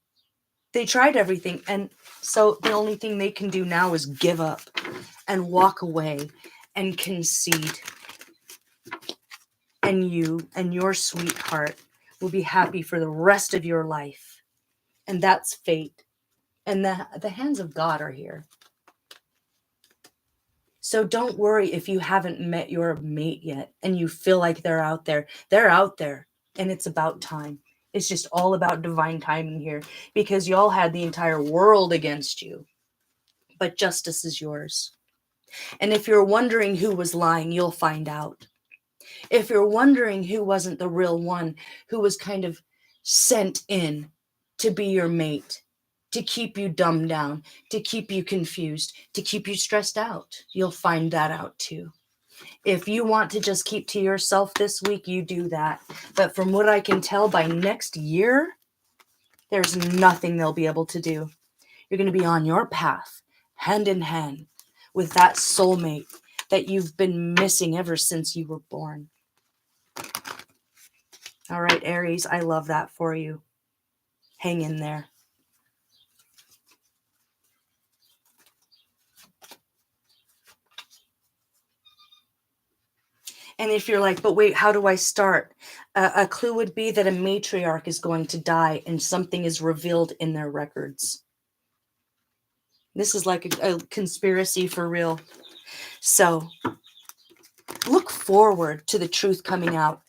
They tried everything. And so the only thing they can do now is give up and walk away and concede. And you and your sweetheart will be happy for the rest of your life. And that's fate. And the hands of God are here. So don't worry if you haven't met your mate yet and you feel like they're out there. They're out there, and it's about time. It's just all about divine timing here, because y'all had the entire world against you. But justice is yours. And if you're wondering who was lying, you'll find out. If you're wondering who wasn't the real one, who was kind of sent in to be your mate, to keep you dumbed down, to keep you confused, to keep you stressed out, you'll find that out too. If you want to just keep to yourself this week, you do that. But from what I can tell, by next year, there's nothing they'll be able to do. You're going to be on your path, hand in hand, with that soulmate that you've been missing ever since you were born. All right, Aries, I love that for you. Hang in there. And if you're like, but wait, how do I start? A clue would be that a matriarch is going to die and something is revealed in their records. This is like a conspiracy for real. So look forward to the truth coming out.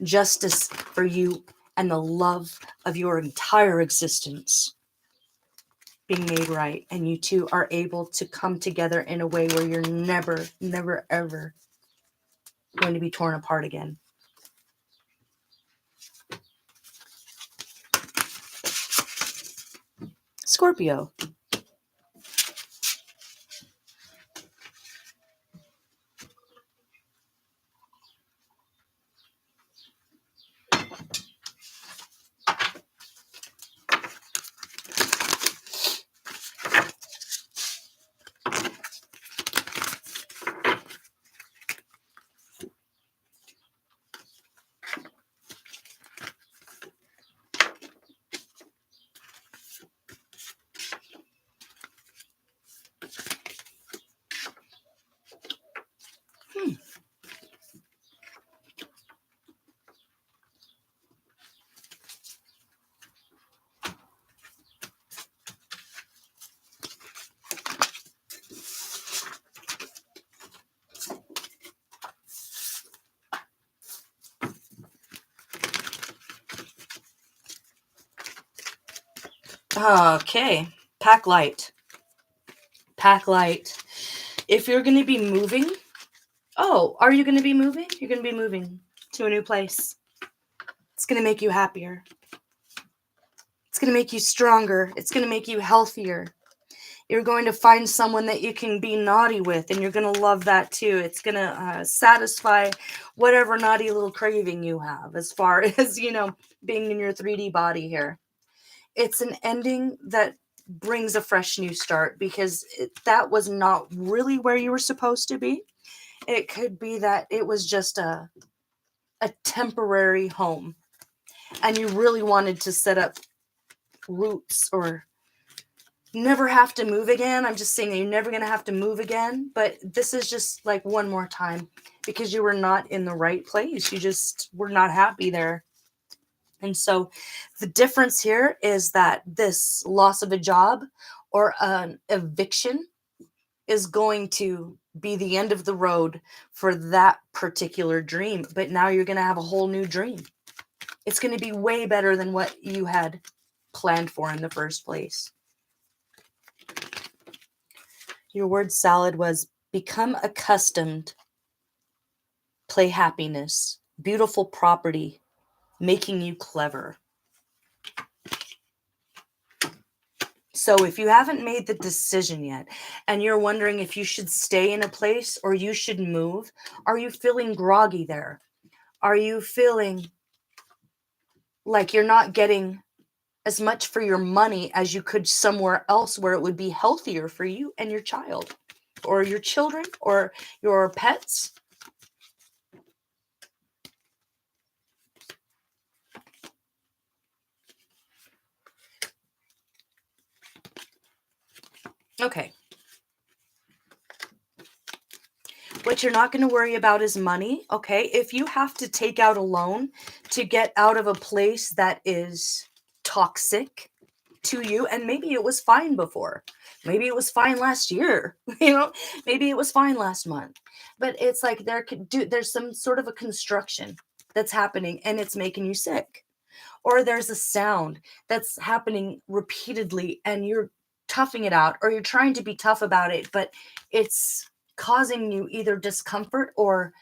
Justice for you and the love of your entire existence being made right. And you two are able to come together in a way where you're never, never, ever going to be torn apart again. Scorpio. Okay, pack light. Pack light. If you're going to be moving, are you going to be moving? You're going to be moving to a new place. It's going to make you happier. It's going to make you stronger. It's going to make you healthier. You're going to find someone that you can be naughty with, and you're going to love that too. It's going to satisfy whatever naughty little craving you have as far as, being in your 3D body here. It's an ending that brings a fresh new start, because that was not really where you were supposed to be. It could be that it was just a temporary home, and you really wanted to set up roots or never have to move again. I'm just saying that you're never going to have to move again, but this is just like one more time, because you were not in the right place. You just were not happy there. And so the difference here is that this loss of a job or an eviction is going to be the end of the road for that particular dream. But now you're going to have a whole new dream. It's going to be way better than what you had planned for in the first place. Your word salad was become accustomed, play happiness, beautiful property, making you clever. So if you haven't made the decision yet and you're wondering if you should stay in a place or you should move, are you feeling groggy there? Are you feeling like you're not getting as much for your money as you could somewhere else where it would be healthier for you and your child or your children or your pets? Okay. What you're not going to worry about is money, okay? If you have to take out a loan to get out of a place that is toxic to you, and maybe it was fine before. Maybe it was fine last year, maybe it was fine last month. But it's like there's some sort of a construction that's happening and it's making you sick. Or there's a sound that's happening repeatedly and you're toughing it out, or you're trying to be tough about it, but it's causing you either discomfort or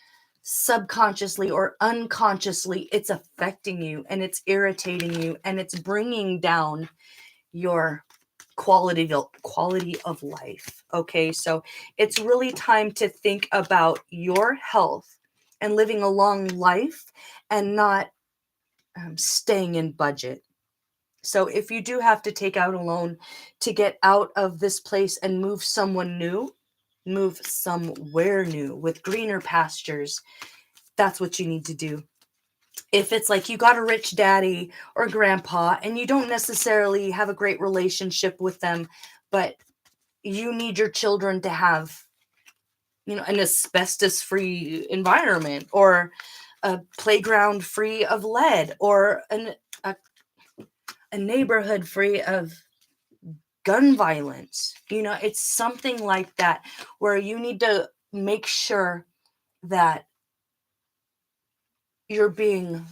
subconsciously or unconsciously it's affecting you and it's irritating you and it's bringing down your quality of life. Okay, so it's really time to think about your health and living a long life and not staying in budget. So if you do have to take out a loan to get out of this place and move somewhere new with greener pastures, that's what you need to do. If it's like you got a rich daddy or grandpa and you don't necessarily have a great relationship with them, but you need your children to have, an asbestos-free environment or a playground free of lead or a neighborhood free of gun violence. It's something like that where you need to make sure that you're being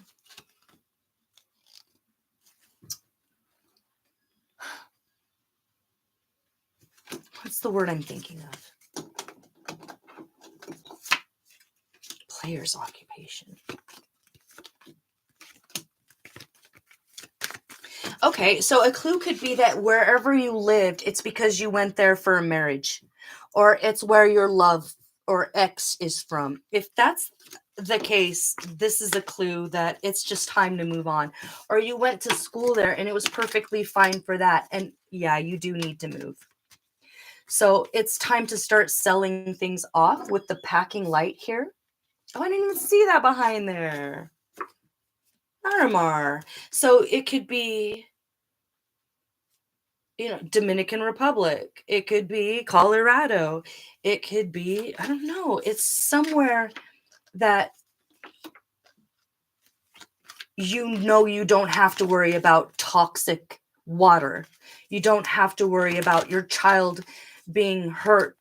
what's the word I'm thinking of? Player's occupation. Okay, so a clue could be that wherever you lived, it's because you went there for a marriage, or it's where your love or ex is from. If that's the case, this is a clue that it's just time to move on. Or you went to school there and it was perfectly fine for that. And yeah, you do need to move. So it's time to start selling things off with the packing light here. Oh, I didn't even see that behind there. Naramar. So it could be, Dominican Republic. It could be Colorado. It could be, I don't know. It's somewhere that you don't have to worry about toxic water. You don't have to worry about your child being hurt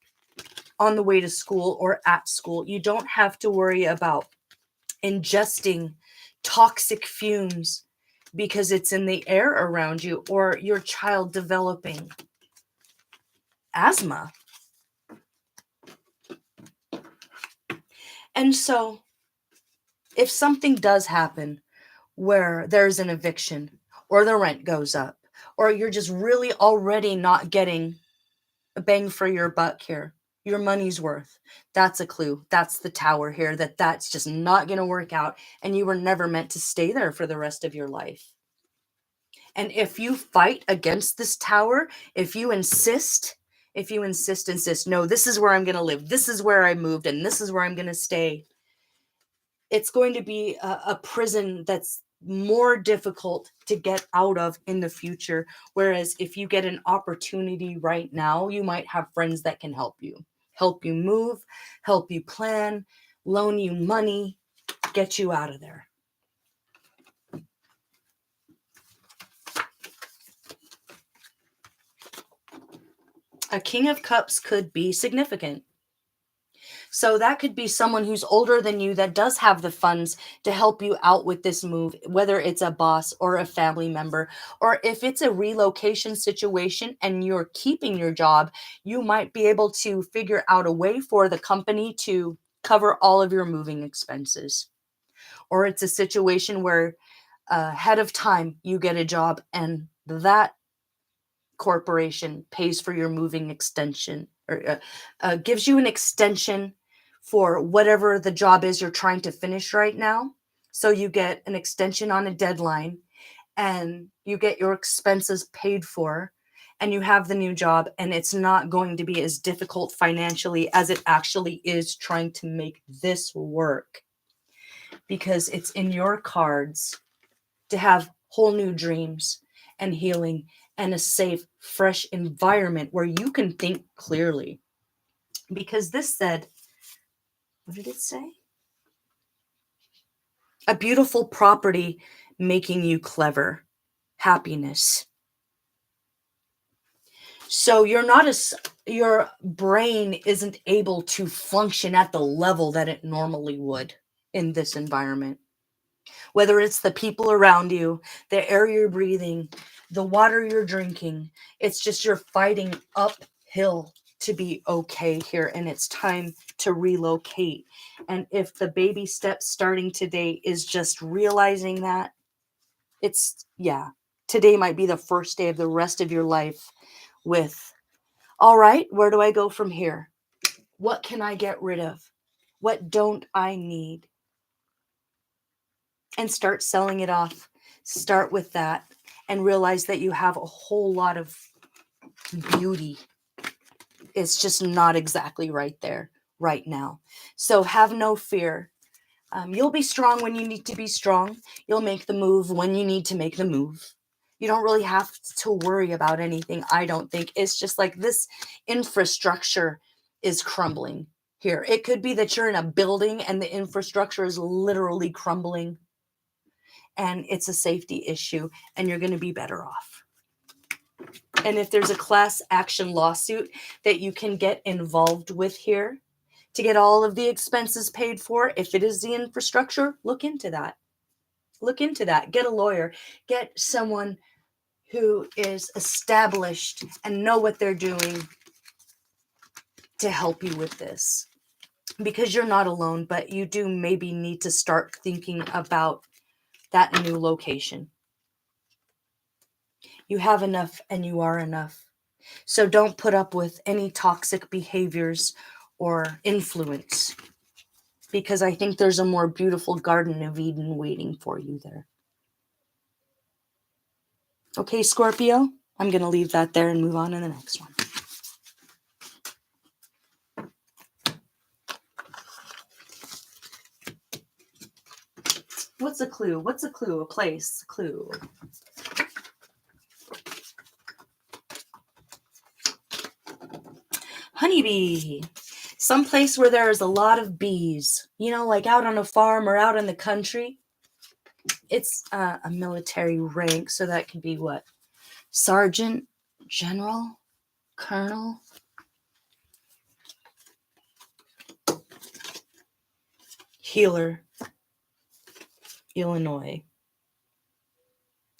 on the way to school or at school. You don't have to worry about ingesting toxic fumes because it's in the air around you, or your child developing asthma. And so if something does happen where there's an eviction or the rent goes up, or you're just really already not getting a bang for your buck here, your money's worth, that's a clue. That's the tower here, that's just not going to work out. And you were never meant to stay there for the rest of your life. And if you fight against this tower, if you insist, no, this is where I'm going to live. This is where I moved and this is where I'm going to stay. It's going to be a prison that's more difficult to get out of in the future. Whereas if you get an opportunity right now, you might have friends that can help you move, help you plan, loan you money, get you out of there. A King of Cups could be significant. So that could be someone who's older than you that does have the funds to help you out with this move, whether it's a boss or a family member, or if it's a relocation situation and you're keeping your job, you might be able to figure out a way for the company to cover all of your moving expenses. Or it's a situation where ahead of time you get a job and that corporation pays for your moving extension, or gives you an extension for whatever the job is you're trying to finish right now. So you get an extension on a deadline and you get your expenses paid for and you have the new job, and it's not going to be as difficult financially as it actually is trying to make this work, because it's in your cards to have whole new dreams and healing and a safe, fresh environment where you can think clearly. Because this said, what did it say? A beautiful property making you clever, happiness. So your brain isn't able to function at the level that it normally would in this environment. Whether it's the people around you, the air you're breathing, the water you're drinking, it's just you're fighting uphill to be okay here, and it's time to relocate. And if the baby step starting today is just realizing that, today might be the first day of the rest of your life with, all right, where do I go from here? What can I get rid of? What don't I need? And start selling it off. Start with that and realize that you have a whole lot of beauty. It's just not exactly right there right now. So have no fear. You'll be strong when you need to be strong. You'll make the move when you need to make the move. You don't really have to worry about anything, I don't think. It's just like this infrastructure is crumbling here. It could be that you're in a building and the infrastructure is literally crumbling, and it's a safety issue, and you're going to be better off. And if there's a class action lawsuit that you can get involved with here to get all of the expenses paid for, if it is the infrastructure, look into that. Look into that. Get a lawyer. Get someone who is established and know what they're doing to help you with this. Because you're not alone, but you do maybe need to start thinking about that new location. You have enough and you are enough. So don't put up with any toxic behaviors or influence, because I think there's a more beautiful Garden of Eden waiting for you there. Okay, Scorpio, I'm going to leave that there and move on to the next one. What's a clue? What's a clue? A place? A clue. Honeybee. Some place where there is a lot of bees. You know, like out on a farm or out in the country. It's a military rank, so that could be what? Sergeant, general, colonel. Healer. Illinois.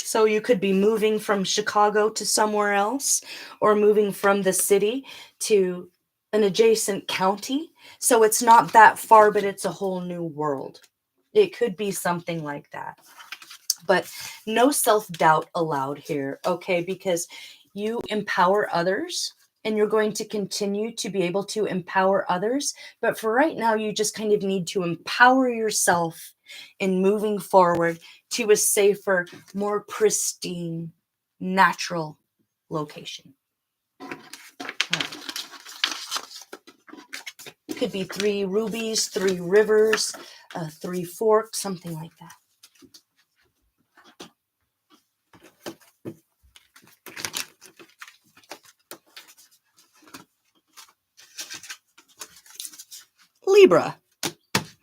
So you could be moving from Chicago to somewhere else, or moving from the city to an adjacent county. So it's not that far, but it's a whole new world. It could be something like that. But no self-doubt allowed here, okay? Because you empower others, and you're going to continue to be able to empower others. But for right now, you just kind of need to empower yourself in moving forward to a safer, more pristine, natural location. Could be 3 rubies, 3 rivers, 3 forks, something like that. Libra.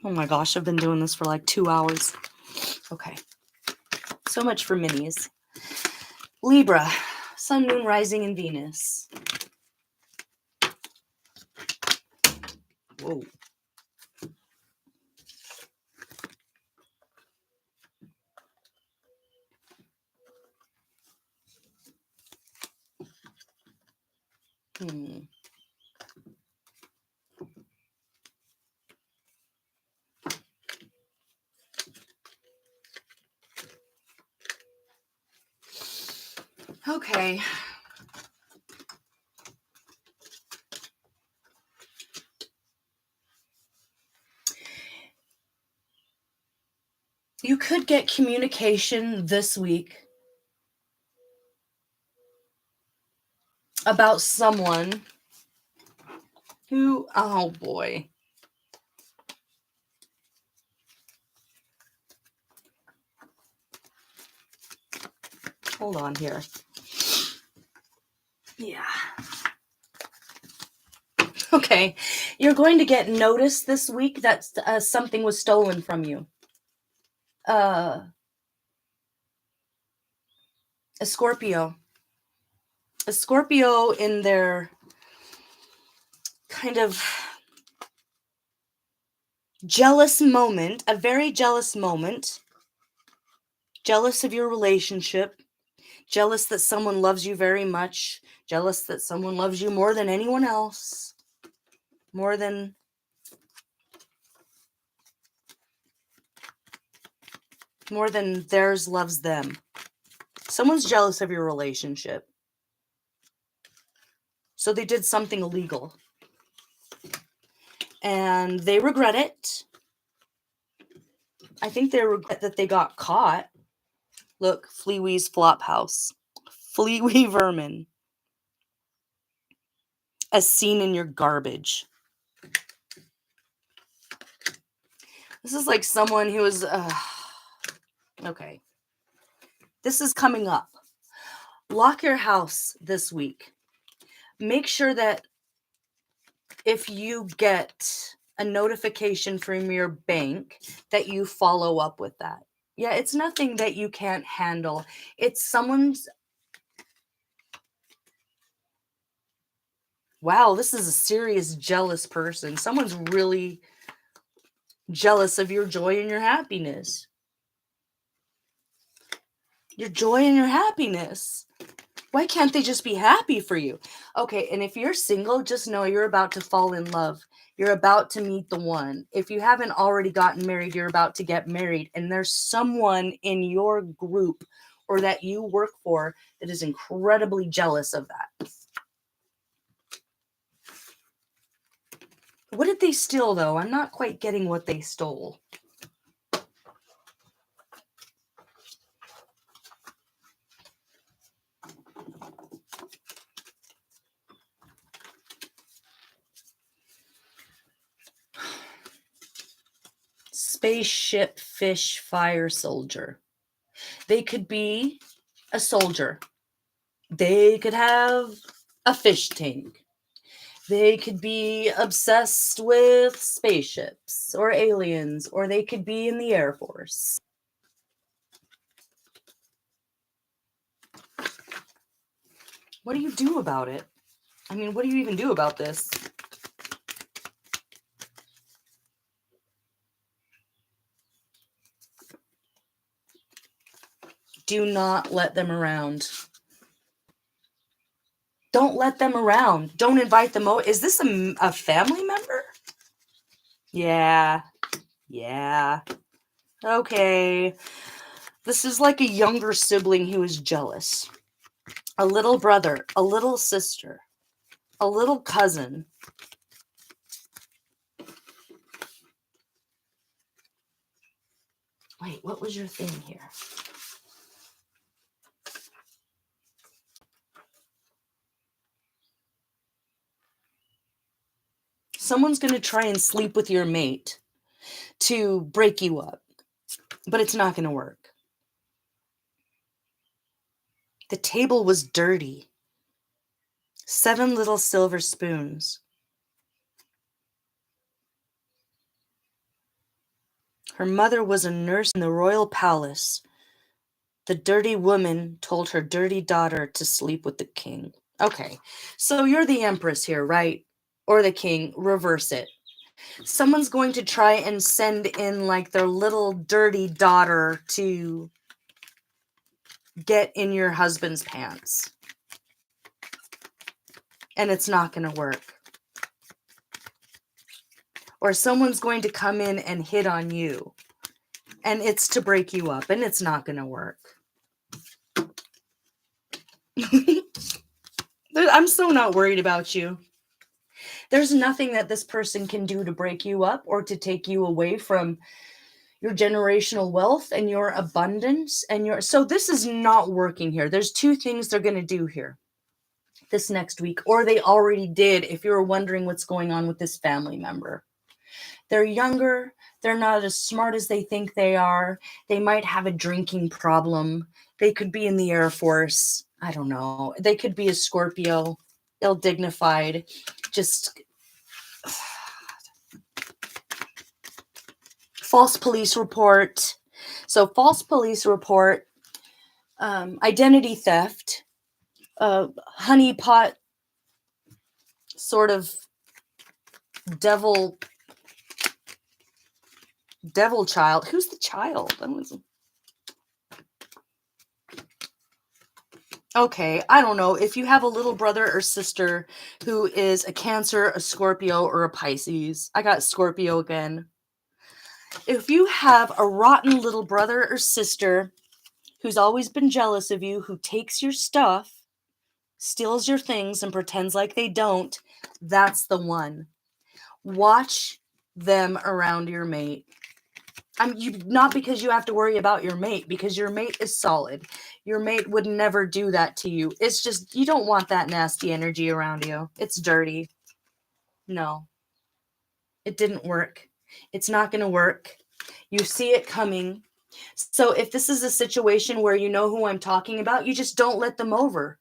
Oh my gosh, I've been doing this for like 2 hours. Okay. So much for minis. Libra. Sun, Moon, Rising, and Venus. Whoa. Okay. You could get communication this week about someone who, oh boy. Hold on here. Yeah. Okay. You're going to get notice this week that something was stolen from you. A Scorpio. A Scorpio in their kind of jealous moment, a very jealous moment, jealous of your relationship, jealous that someone loves you very much, jealous that someone loves you more than anyone else, more than theirs loves them. Someone's jealous of your relationship. So they did something illegal. And they regret it. I think they regret that they got caught. Look, Fleawee's Flophouse. Fleawee Vermin. As seen in your garbage. This is like someone who is... okay. This is coming up. Lock your house this week. Make sure that if you get a notification from your bank, that you follow up with that. Yeah, it's nothing that you can't handle. It's someone's... Wow, this is a serious jealous person. Someone's really jealous of your joy and your happiness. Your joy and your happiness. Why can't they just be happy for you? Okay, and if you're single, just know you're about to fall in love. You're about to meet the one. If you haven't already gotten married, you're about to get married. And there's someone in your group or that you work for that is incredibly jealous of that. What did they steal, though? I'm not quite getting what they stole. Spaceship, fish, fire, soldier. They could be a soldier. They could have a fish tank. They could be obsessed with spaceships or aliens, or they could be in the Air Force. What do you do about it? I mean, what do you even do about this? Do not let them around. Don't let them around. Don't invite them over. Is this a family member? Yeah. Yeah. Okay. This is like a younger sibling who is jealous. A little brother, a little sister, a little cousin. Wait, what was your thing here? Someone's going to try and sleep with your mate to break you up, but it's not going to work. The table was dirty. 7 little silver spoons. Her mother was a nurse in the royal palace. The dirty woman told her dirty daughter to sleep with the king. Okay, so you're the empress here, right? Or the king, reverse it. Someone's going to try and send in like their little dirty daughter to get in your husband's pants. And it's not going to work. Or someone's going to come in and hit on you. And it's to break you up. And it's not going to work. I'm so not worried about you. There's nothing that this person can do to break you up or to take you away from your generational wealth and your abundance and your, so this is not working here. There's two things they're going to do here this next week, or they already did if you're wondering what's going on with this family member. They're younger, they're not as smart as they think they are. They might have a drinking problem. They could be in the Air Force. I don't know. They could be a Scorpio, ill-dignified, just false police report. So false police report, identity theft, honeypot sort of devil child. Who's the child? Okay, I don't know. If you have a little brother or sister who is a Cancer, a Scorpio, or a Pisces. I got Scorpio again. If you have a rotten little brother or sister who's always been jealous of you, who takes your stuff, steals your things, and pretends like they don't, that's the one. Watch them around your mate. Not because you have to worry about your mate, because your mate is solid. Your mate would never do that to you. It's just, you don't want that nasty energy around you. It's dirty. No. It didn't work. It's not going to work. You see it coming. So if this is a situation where you know who I'm talking about, you just don't let them over.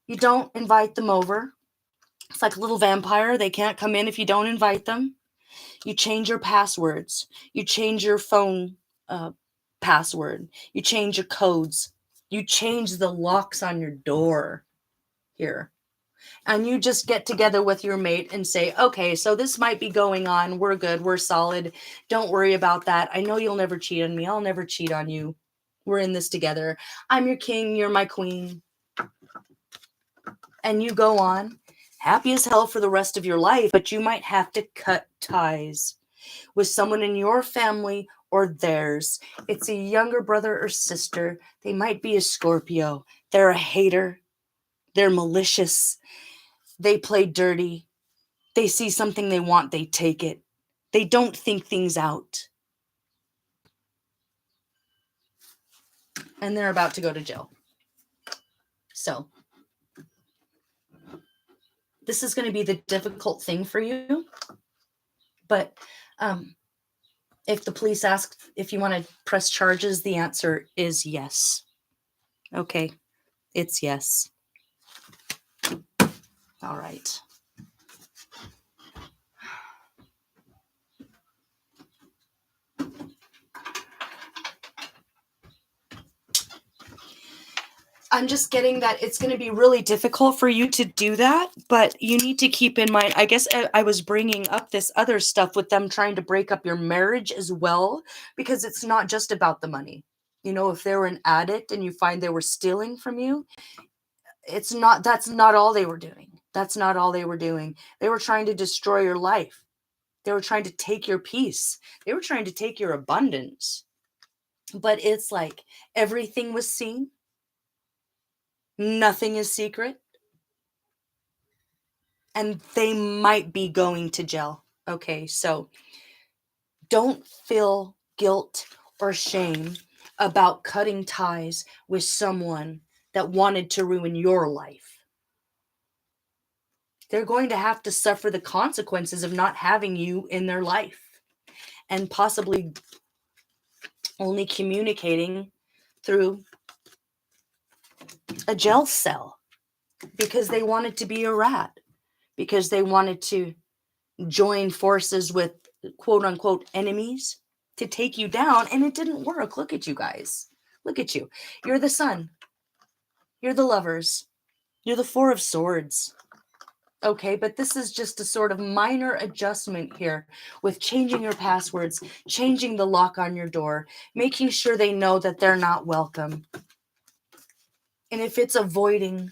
You don't invite them over. It's like a little vampire. They can't come in if you don't invite them. You change your passwords. You change your phone password. You change your codes. You change the locks on your door here. And you just get together with your mate and say, okay, so this might be going on. We're good. We're solid. Don't worry about that. I know you'll never cheat on me. I'll never cheat on you. We're in this together. I'm your king. You're my queen. And you go on happy as hell for the rest of your life, but you might have to cut ties with someone in your family or theirs. It's a younger brother or sister. They might be a Scorpio. They're a hater. They're malicious. They play dirty. They see something they want, they take it. They don't think things out. And they're about to go to jail. So this is going to be the difficult thing for you. But if the police ask if you want to press charges, the answer is yes. Okay, it's yes. All right. I'm just getting that it's going to be really difficult for you to do that, but you need to keep in mind, I guess I was bringing up this other stuff with them trying to break up your marriage as well, because it's not just about the money. You know, if they were an addict and you find they were stealing from you, that's not all they were doing. That's not all they were doing. They were trying to destroy your life. They were trying to take your peace. They were trying to take your abundance. But it's like everything was seen. Nothing is secret. And they might be going to jail. Okay, so don't feel guilt or shame about cutting ties with someone that wanted to ruin your life. They're going to have to suffer the consequences of not having you in their life and possibly only communicating through a jail cell because they wanted to be a rat, because they wanted to join forces with quote unquote enemies to take you down, and it didn't work. Look at you guys. Look at you. You're the sun. You're the lovers. You're the Four of Swords. Okay, but this is just a sort of minor adjustment here with changing your passwords, changing the lock on your door, making sure they know that they're not welcome. And if it's avoiding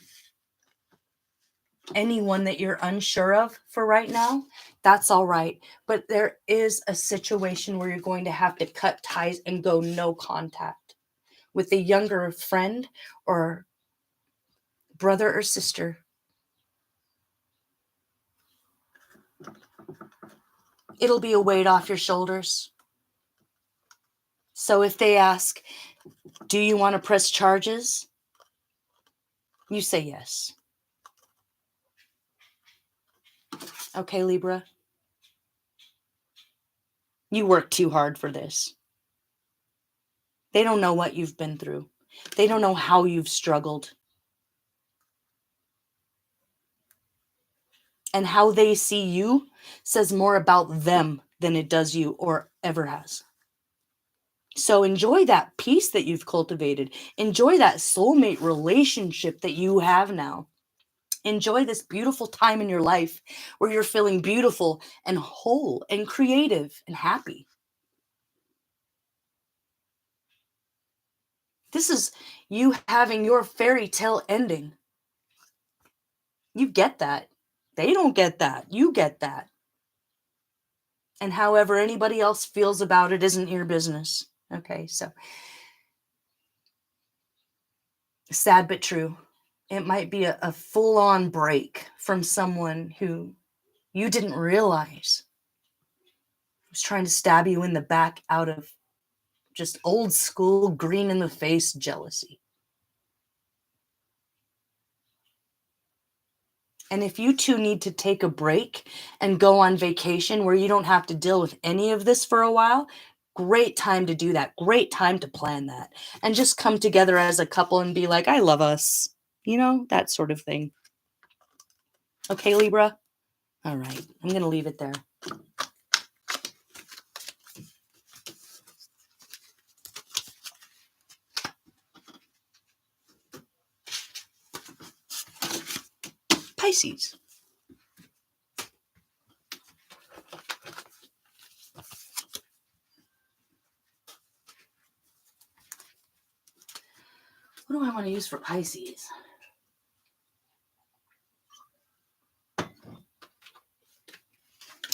anyone that you're unsure of for right now, that's all right. But there is a situation where you're going to have to cut ties and go no contact with a younger friend or brother or sister. It'll be a weight off your shoulders. So if they ask, do you want to press charges? You say yes. Okay, Libra? You work too hard for this. They don't know what you've been through. They don't know how you've struggled. And how they see you says more about them than it does you or ever has. So enjoy that peace that you've cultivated. Enjoy that soulmate relationship that you have now. Enjoy this beautiful time in your life where you're feeling beautiful and whole and creative and happy. This is you having your fairy tale ending. You get that. They don't get that. You get that. And however anybody else feels about it isn't your business. Okay, so sad but true. It might be a full-on break from someone who you didn't realize was trying to stab you in the back out of just old school, green in the face jealousy. And if you two need to take a break and go on vacation where you don't have to deal with any of this for a while, great time to do that. Great time to plan that. And just come together as a couple and be like, I love us. You know, that sort of thing. Okay, Libra? All right. I'm going to leave it there. Pisces. What do I want to use for Pisces?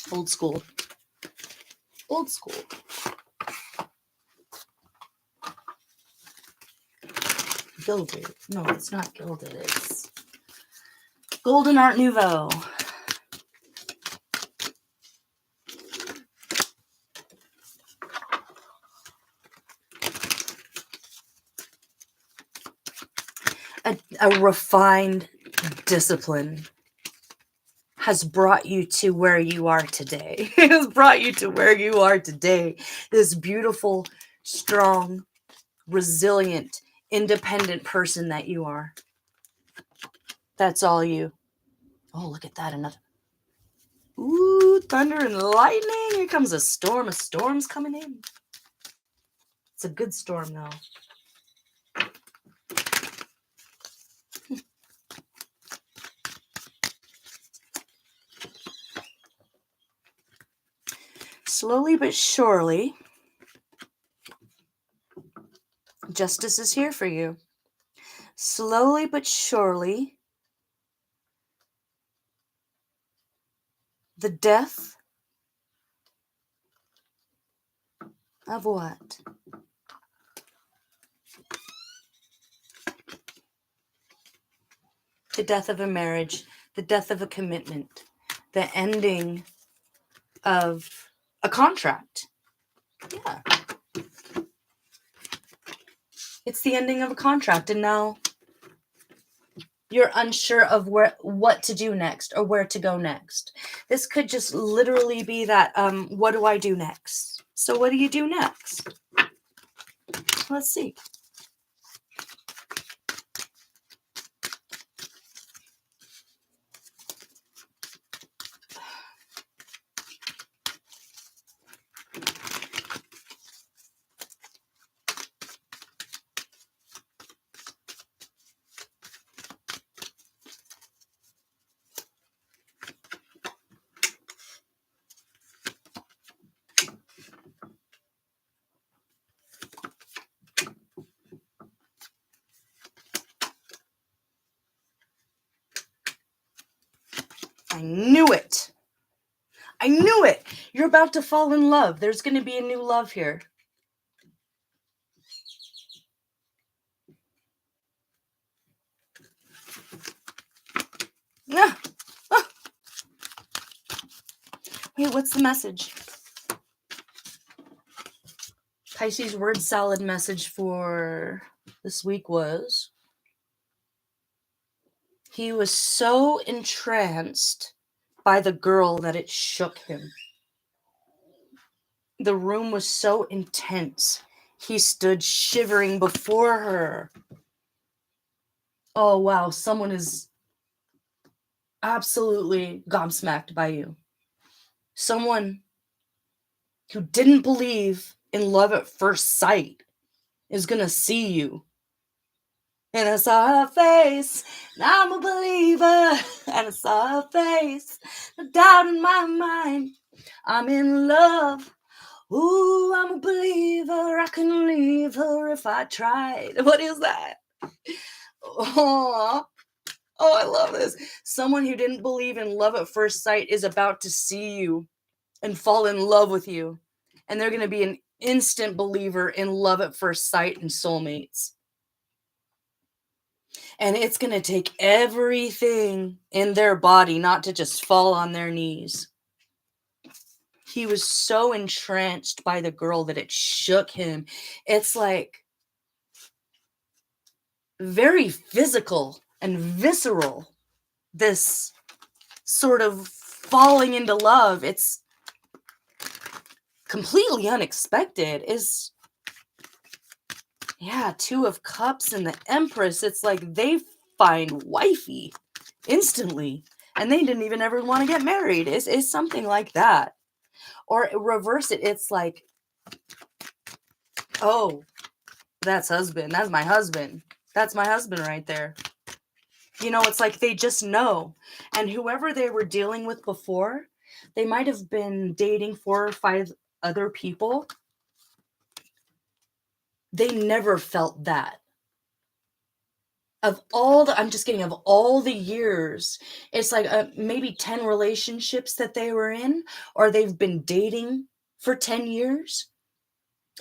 Old school. Old school. Gilded. No, it's not gilded. It's Golden Art Nouveau. A refined discipline has brought you to where you are today. It has brought you to where you are today. This beautiful, strong, resilient, independent person that you are. That's all you. Oh, look at that. Another. Ooh, thunder and lightning. Here comes a storm. A storm's coming in. It's a good storm, though. Slowly but surely, justice is here for you. Slowly but surely, the death of what? The death of a marriage, the death of a commitment, the ending of a contract. Yeah. It's the ending of a contract, and now you're unsure of what to do next or where to go next. This could just literally be that, what do I do next? So what do you do next? Let's see. I knew it. I knew it. You're about to fall in love. There's going to be a new love here. Ah, ah. Wait, what's the message? Pisces word salad message for this week was, he was so entranced by the girl that it shook him. The room was so intense. He stood shivering before her. Oh, wow. Someone is absolutely gobsmacked by you. Someone who didn't believe in love at first sight is going to see you. And I saw her face, and I'm a believer. And I saw her face, no doubt in my mind. I'm in love. Ooh, I'm a believer. I can leave her if I tried. What is that? Oh, I love this. Someone who didn't believe in love at first sight is about to see you and fall in love with you. And they're going to be an instant believer in love at first sight and soulmates. And it's going to take everything in their body not to just fall on their knees. He was so entranced by the girl that it shook him. It's like very physical and visceral, this sort of falling into love. It's completely unexpected. Is, yeah, Two of Cups and the Empress. It's like they find wifey instantly, and they didn't even ever want to get married. It's something like that. Or reverse it, it's like, oh, that's husband. That's my husband. That's my husband right there. You know, it's like they just know. And whoever they were dealing with before, they might have been dating 4 or 5 other people. They never felt that. Of all the years, it's like maybe 10 relationships that they were in, or they've been dating for 10 years,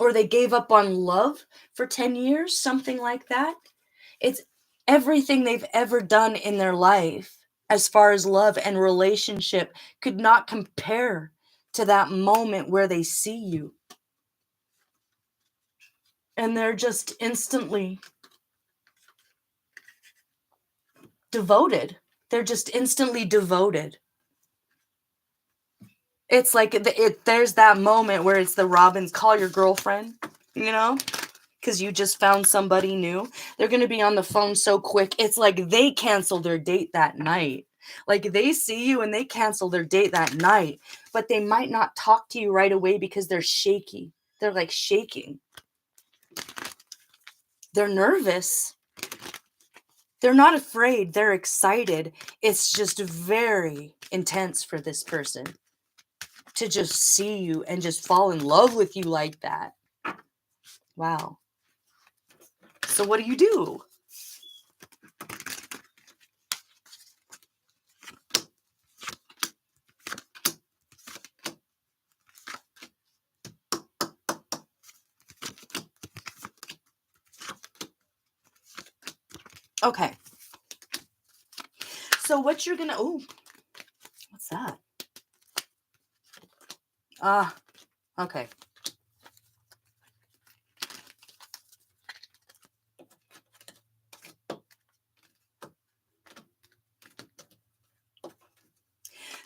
or they gave up on love for 10 years, something like that. It's everything they've ever done in their life as far as love and relationship could not compare to that moment where they see you. And they're just instantly devoted. They're just instantly devoted. It's like there's that moment where it's the Robins, call your girlfriend, you know, because you just found somebody new. They're going to be on the phone so quick. It's like they cancel their date that night. Like they see you and they cancel their date that night, but they might not talk to you right away because they're shaky. They're like shaking. They're nervous. They're not afraid. They're excited. It's just very intense for this person to just see you and just fall in love with you like that. Wow. So what do you do? Okay. So what you're gonna, oh, what's that? Okay.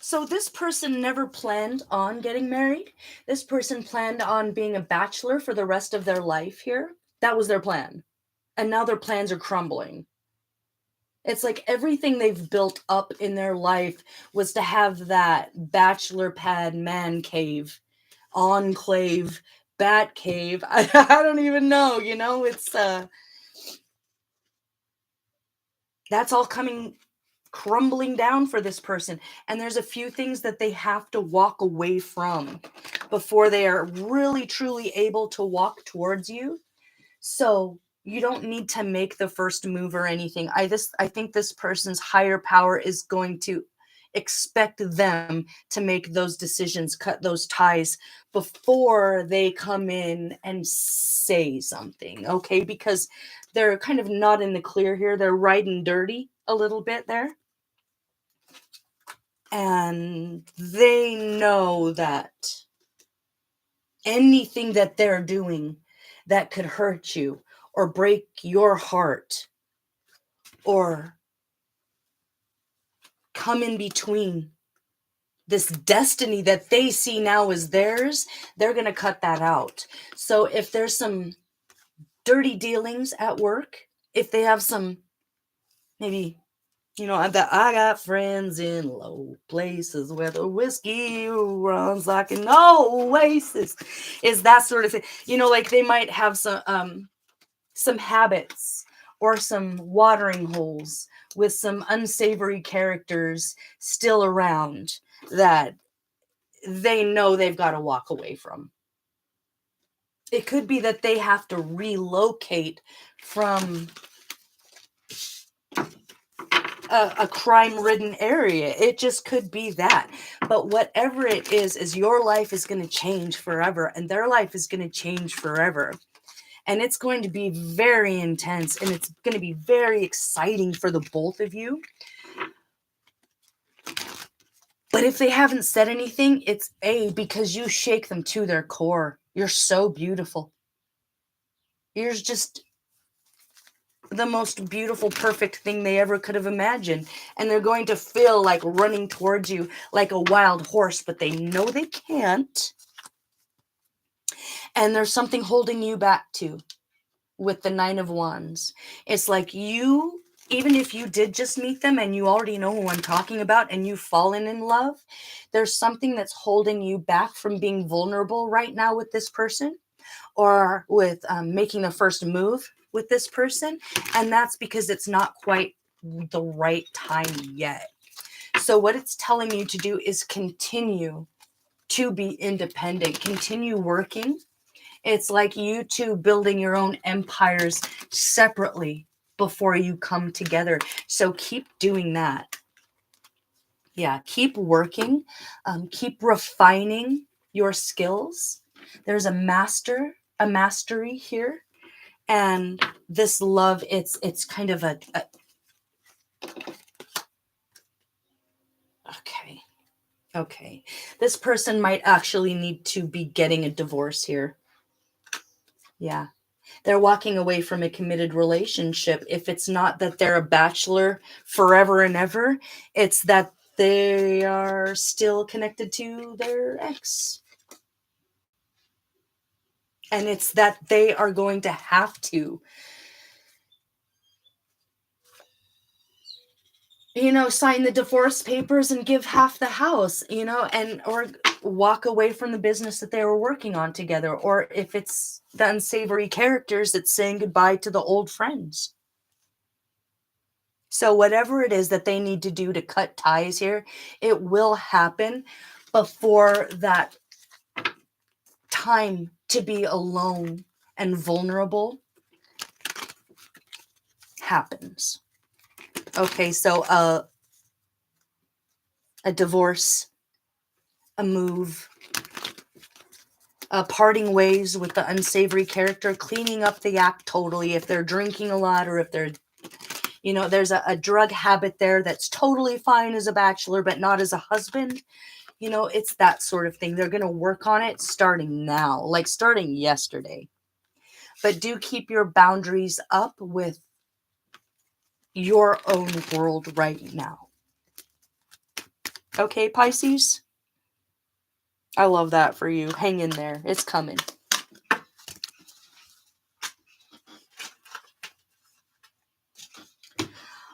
So this person never planned on getting married. This person planned on being a bachelor for the rest of their life here. That was their plan. And now their plans are crumbling. It's like everything they've built up in their life was to have that bachelor pad man cave, enclave, bat cave. I don't even know, you know, it's that's all coming crumbling down for this person. And there's a few things that they have to walk away from before they are really truly able to walk towards you. So you don't need to make the first move or anything. I think this person's higher power is going to expect them to make those decisions, cut those ties before they come in and say something, okay? Because they're kind of not in the clear here. They're riding dirty a little bit there. And they know that anything that they're doing that could hurt you or break your heart or come in between this destiny that they see now as theirs, they're going to cut that out. So if there's some dirty dealings at work, if they have some, maybe, you know, I got friends in low places where the whiskey runs like an oasis, is that sort of thing. You know, like they might have some habits or some watering holes with some unsavory characters still around that they know they've got to walk away from. It could be that they have to relocate from a crime-ridden area. It just could be that. But whatever it is your life is going to change forever, and their life is going to change forever. And it's going to be very intense, and it's going to be very exciting for the both of you. But if they haven't said anything, it's because you shake them to their core. You're so beautiful. You're just the most beautiful, perfect thing they ever could have imagined. And they're going to feel like running towards you like a wild horse, but they know they can't. And there's something holding you back too with the Nine of Wands. It's like you, even if you did just meet them and you already know who I'm talking about and you've fallen in love, there's something that's holding you back from being vulnerable right now with this person, or with making the first move with this person. And that's because it's not quite the right time yet. So what it's telling you to do is continue to be independent, continue working. It's like you two building your own empires separately before you come together. So keep doing that. Yeah, keep working. Keep refining your skills. There's a mastery here. And this love, it's kind of a okay. This person might actually need to be getting a divorce here. Yeah. They're walking away from a committed relationship. If it's not that they're a bachelor forever and ever, it's that they are still connected to their ex. And it's that they are going to have to, you know, sign the divorce papers and give half the house, you know, and or walk away from the business that they were working on together. Or if it's the unsavory characters, it's saying goodbye to the old friends. So whatever it is that they need to do to cut ties here, it will happen before that time to be alone and vulnerable happens. Okay, so a divorce, a move, parting ways with the unsavory character, cleaning up the act totally if they're drinking a lot, or if they're, you know, there's a drug habit there that's totally fine as a bachelor, but not as a husband. You know, it's that sort of thing. They're going to work on it starting now, like starting yesterday. But do keep your boundaries up with your own world right now. Okay, Pisces? I love that for you. Hang in there. It's coming.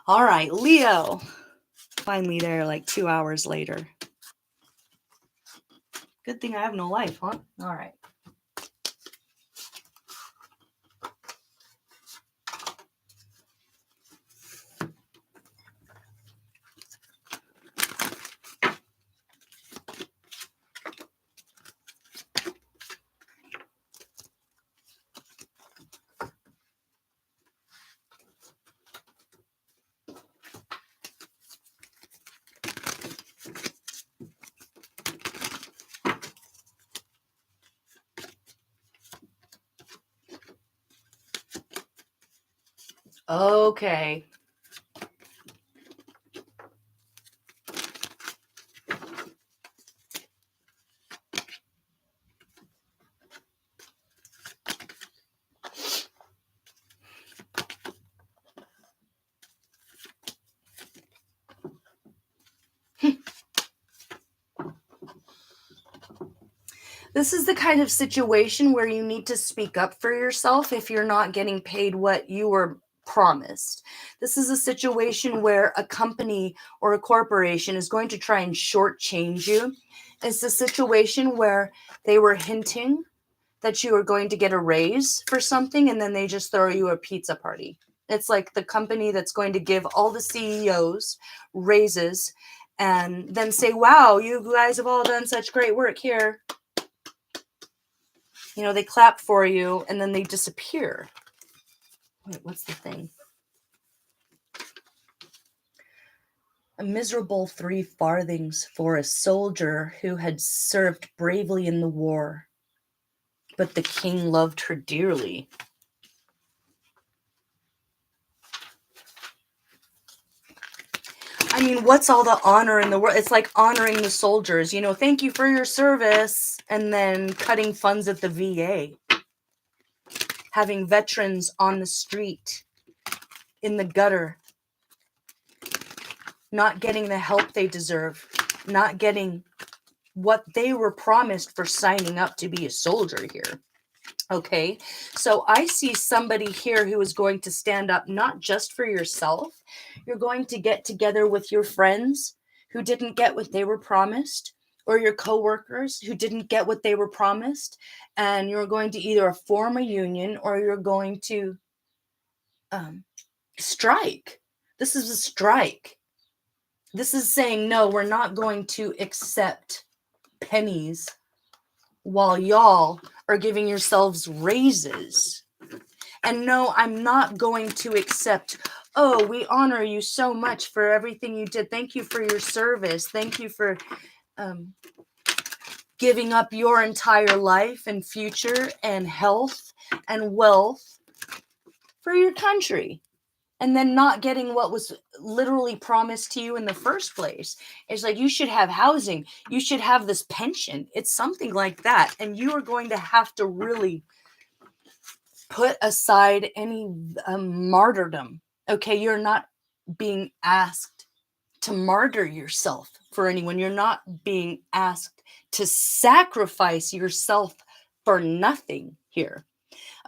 All right, Leo. Finally there, like 2 hours later. Good thing I have no life, huh? All right. Okay. This is the kind of situation where you need to speak up for yourself if you're not getting paid what you were promised. This is a situation where a company or a corporation is going to try and shortchange you. It's a situation where they were hinting that you are going to get a raise for something, and then they just throw you a pizza party. It's like the company that's going to give all the CEOs raises and then say, wow, you guys have all done such great work here. You know, they clap for you and then they disappear. Wait, what's the thing? A miserable 3 farthings for a soldier who had served bravely in the war, but the king loved her dearly. I mean, what's all the honor in the world? It's like honoring the soldiers, you know, thank you for your service, and then cutting funds at the VA. Having veterans on the street, in the gutter, not getting the help they deserve, not getting what they were promised for signing up to be a soldier here. Okay, so I see somebody here who is going to stand up not just for yourself. You're going to get together with your friends who didn't get what they were promised, or your coworkers who didn't get what they were promised, and you're going to either form a union or you're going to strike. This is a strike. This is saying, no, we're not going to accept pennies while y'all are giving yourselves raises. And no, I'm not going to accept, oh, we honor you so much for everything you did. Thank you for your service. Thank you for giving up your entire life and future and health and wealth for your country. And then not getting what was literally promised to you in the first place. It's like, you should have housing. You should have this pension. It's something like that. And you are going to have to really put aside any martyrdom. Okay, you're not being asked to martyr yourself for anyone. You're not being asked to sacrifice yourself for nothing here.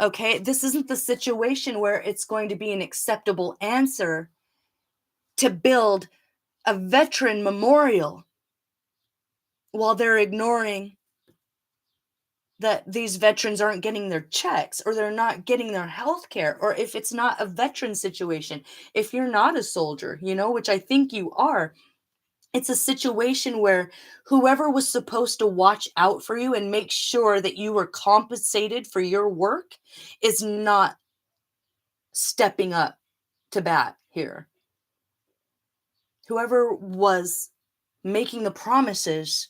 Okay, this isn't the situation where it's going to be an acceptable answer to build a veteran memorial while they're ignoring that these veterans aren't getting their checks, or they're not getting their health care, or if it's not a veteran situation, if you're not a soldier, you know, which I think you are, it's a situation where whoever was supposed to watch out for you and make sure that you were compensated for your work is not stepping up to bat here. Whoever was making the promises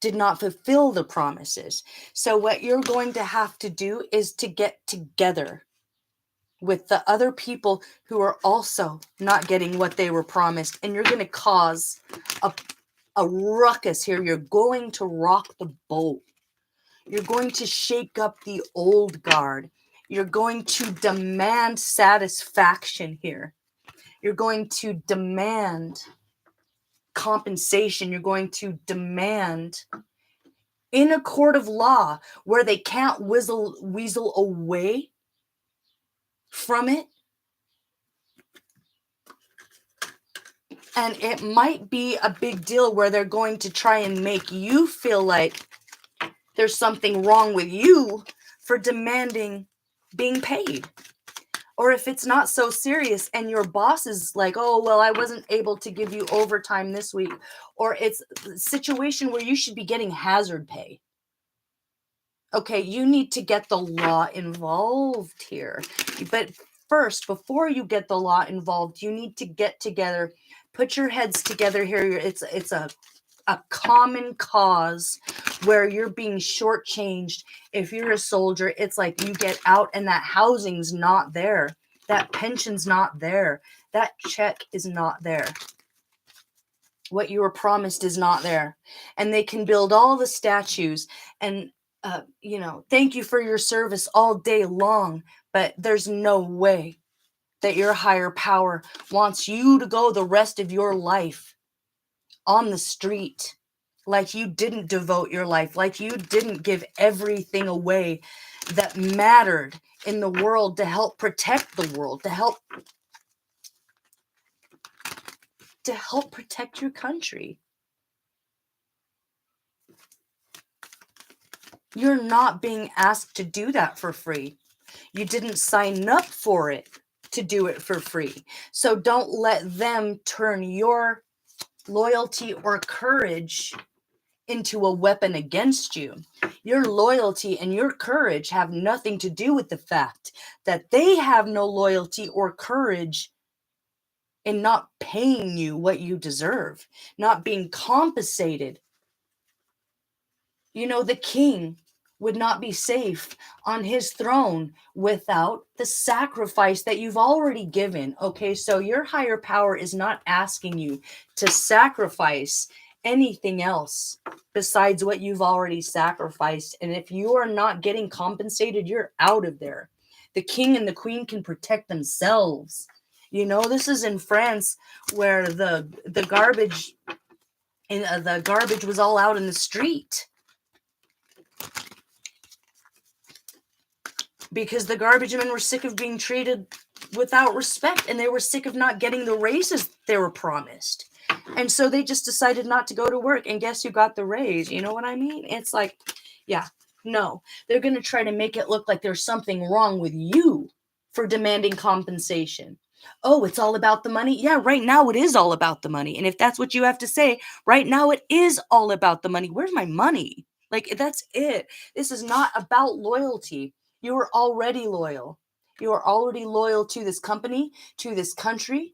did not fulfill the promises. So what you're going to have to do is to get together with the other people who are also not getting what they were promised. And you're going to cause a ruckus here. You're going to rock the boat. You're going to shake up the old guard. You're going to demand satisfaction here. You're going to demand compensation. You're going to demand in a court of law where they can't weasel away from it. And it might be a big deal where they're going to try and make you feel like there's something wrong with you for demanding being paid. Or if it's not so serious and your boss is like, oh, well, I wasn't able to give you overtime this week. Or it's a situation where you should be getting hazard pay. Okay, you need to get the law involved here. But first, before you get the law involved, you need to get together, put your heads together here. It's a common cause where you're being shortchanged. If you're a soldier, it's like you get out and that housing's not there. That pension's not there. That check is not there. What you were promised is not there. And they can build all the statues and thank you for your service all day long, but there's no way that your higher power wants you to go the rest of your life on the street like you didn't devote your life, like you didn't give everything away that mattered in the world to help protect the world, to help protect your country. You're not being asked to do that for free. You didn't sign up for it to do it for free. So don't let them turn your loyalty or courage into a weapon against you. Your loyalty and your courage have nothing to do with the fact that they have no loyalty or courage in not paying you what you deserve, not being compensated. You know, the king would not be safe on his throne without the sacrifice that you've already given. Okay, so your higher power is not asking you to sacrifice anything else besides what you've already sacrificed. And if you are not getting compensated, you're out of there. The king and the queen can protect themselves. You know, this is in France where the garbage was all out in the street because the garbage men were sick of being treated without respect, and they were sick of not getting the raises they were promised. And so they just decided not to go to work, and guess who got the raise? You know what I mean? It's like, yeah, no, they're going to try to make it look like there's something wrong with you for demanding compensation. Oh, it's all about the money? Yeah, right now it is all about the money. And if that's what you have to say, right now it is all about the money. Where's my money? Like, that's it. This is not about loyalty. You are already loyal. You are already loyal to this company, to this country.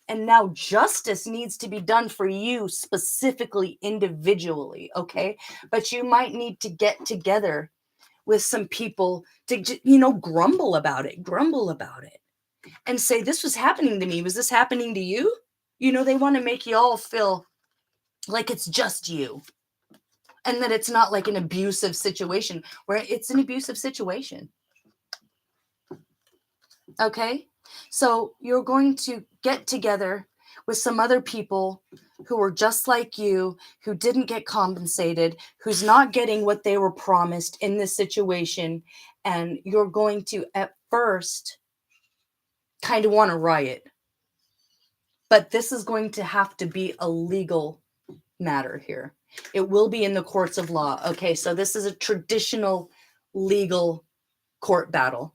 And now justice needs to be done for you specifically, individually, okay? But you might need to get together with some people to, grumble about it, and say, this was happening to me. Was this happening to you? You know, they want to make you all feel like it's just you, and that it's not like an abusive situation, where it's an abusive situation. Okay? So you're going to get together with some other people who are just like you, who didn't get compensated, who's not getting what they were promised in this situation. And you're going to, at first, kind of want to riot. But this is going to have to be a legal matter here. It will be in the courts of law. Okay, so this is a traditional legal court battle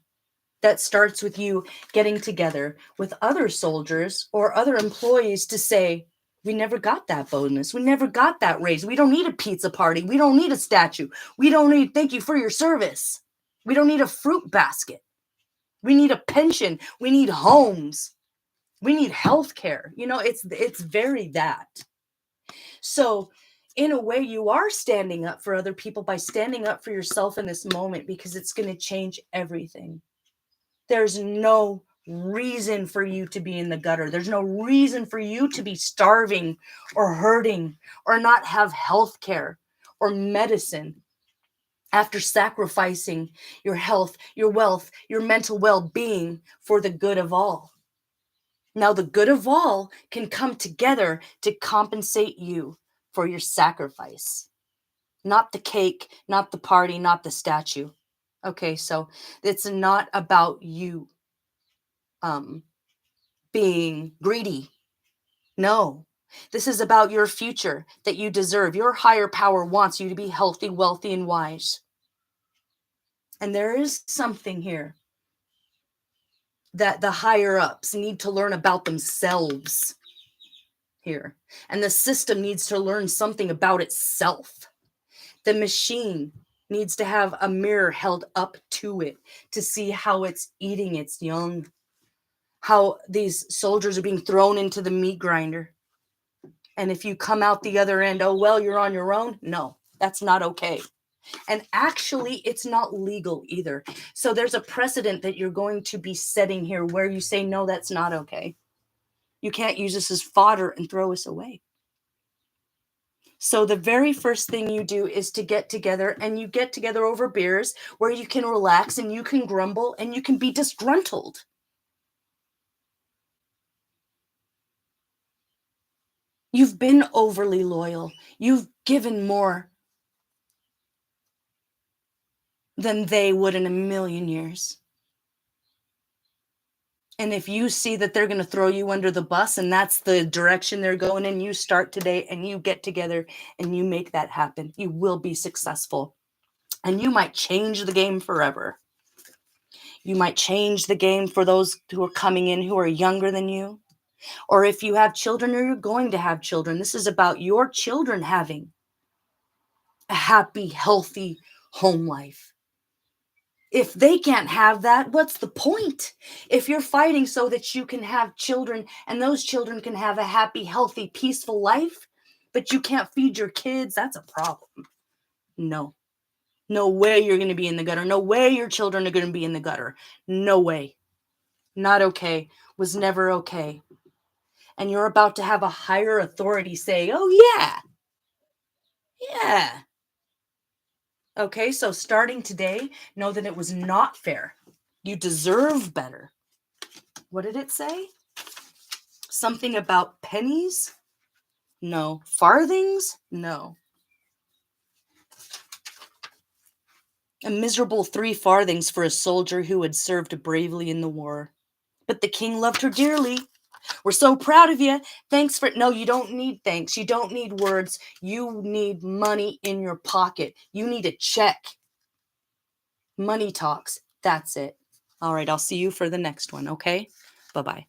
that starts with you getting together with other soldiers or other employees to say, we never got that bonus. We never got that raise. We don't need a pizza party. We don't need a statue. We don't need thank you for your service. We don't need a fruit basket. We need a pension. We need homes. We need health care. You know, it's very that. So in a way, you are standing up for other people by standing up for yourself in this moment, because it's going to change everything. There's no reason for you to be in the gutter. There's no reason for you to be starving or hurting or not have health care or medicine after sacrificing your health, your wealth, your mental well-being for the good of all. Now, the good of all can come together to compensate you for your sacrifice. Not the cake, not the party, not the statue. Okay, so it's not about you being greedy. No, this is about your future that you deserve. Your higher power wants you to be healthy, wealthy, and wise. And there is something here that the higher ups need to learn about themselves here. And the system needs to learn something about itself. The machine needs to have a mirror held up to it to see how it's eating its young, how these soldiers are being thrown into the meat grinder. And if you come out the other end, oh, well, you're on your own. No, that's not okay. And actually, it's not legal either. So there's a precedent that you're going to be setting here where you say, no, that's not okay. You can't use this as fodder and throw us away. So the very first thing you do is to get together, and you get together over beers where you can relax and you can grumble and you can be disgruntled. You've been overly loyal. You've given more than they would in a million years. And if you see that they're going to throw you under the bus and that's the direction they're going in, you start today and you get together and you make that happen. You will be successful. And you might change the game forever. You might change the game for those who are coming in who are younger than you. Or if you have children or you're going to have children, this is about your children having a happy, healthy home life. If they can't have that, what's the point? If you're fighting so that you can have children and those children can have a happy, healthy, peaceful life, but you can't feed your kids, that's a problem. No. No way you're going to be in the gutter. No way your children are going to be in the gutter. No way. Not okay. Was never okay. And you're about to have a higher authority say, oh, yeah. Yeah. Okay, so starting today, know that it was not fair. You deserve better. What did it say? Something about pennies? No. Farthings? No. A miserable 3 farthings for a soldier who had served bravely in the war. But the king loved her dearly. We're so proud of you. Thanks for... No, you don't need thanks. You don't need words. You need money in your pocket. You need a check. Money talks. That's it. All right, I'll see you for the next one, okay? Bye-bye.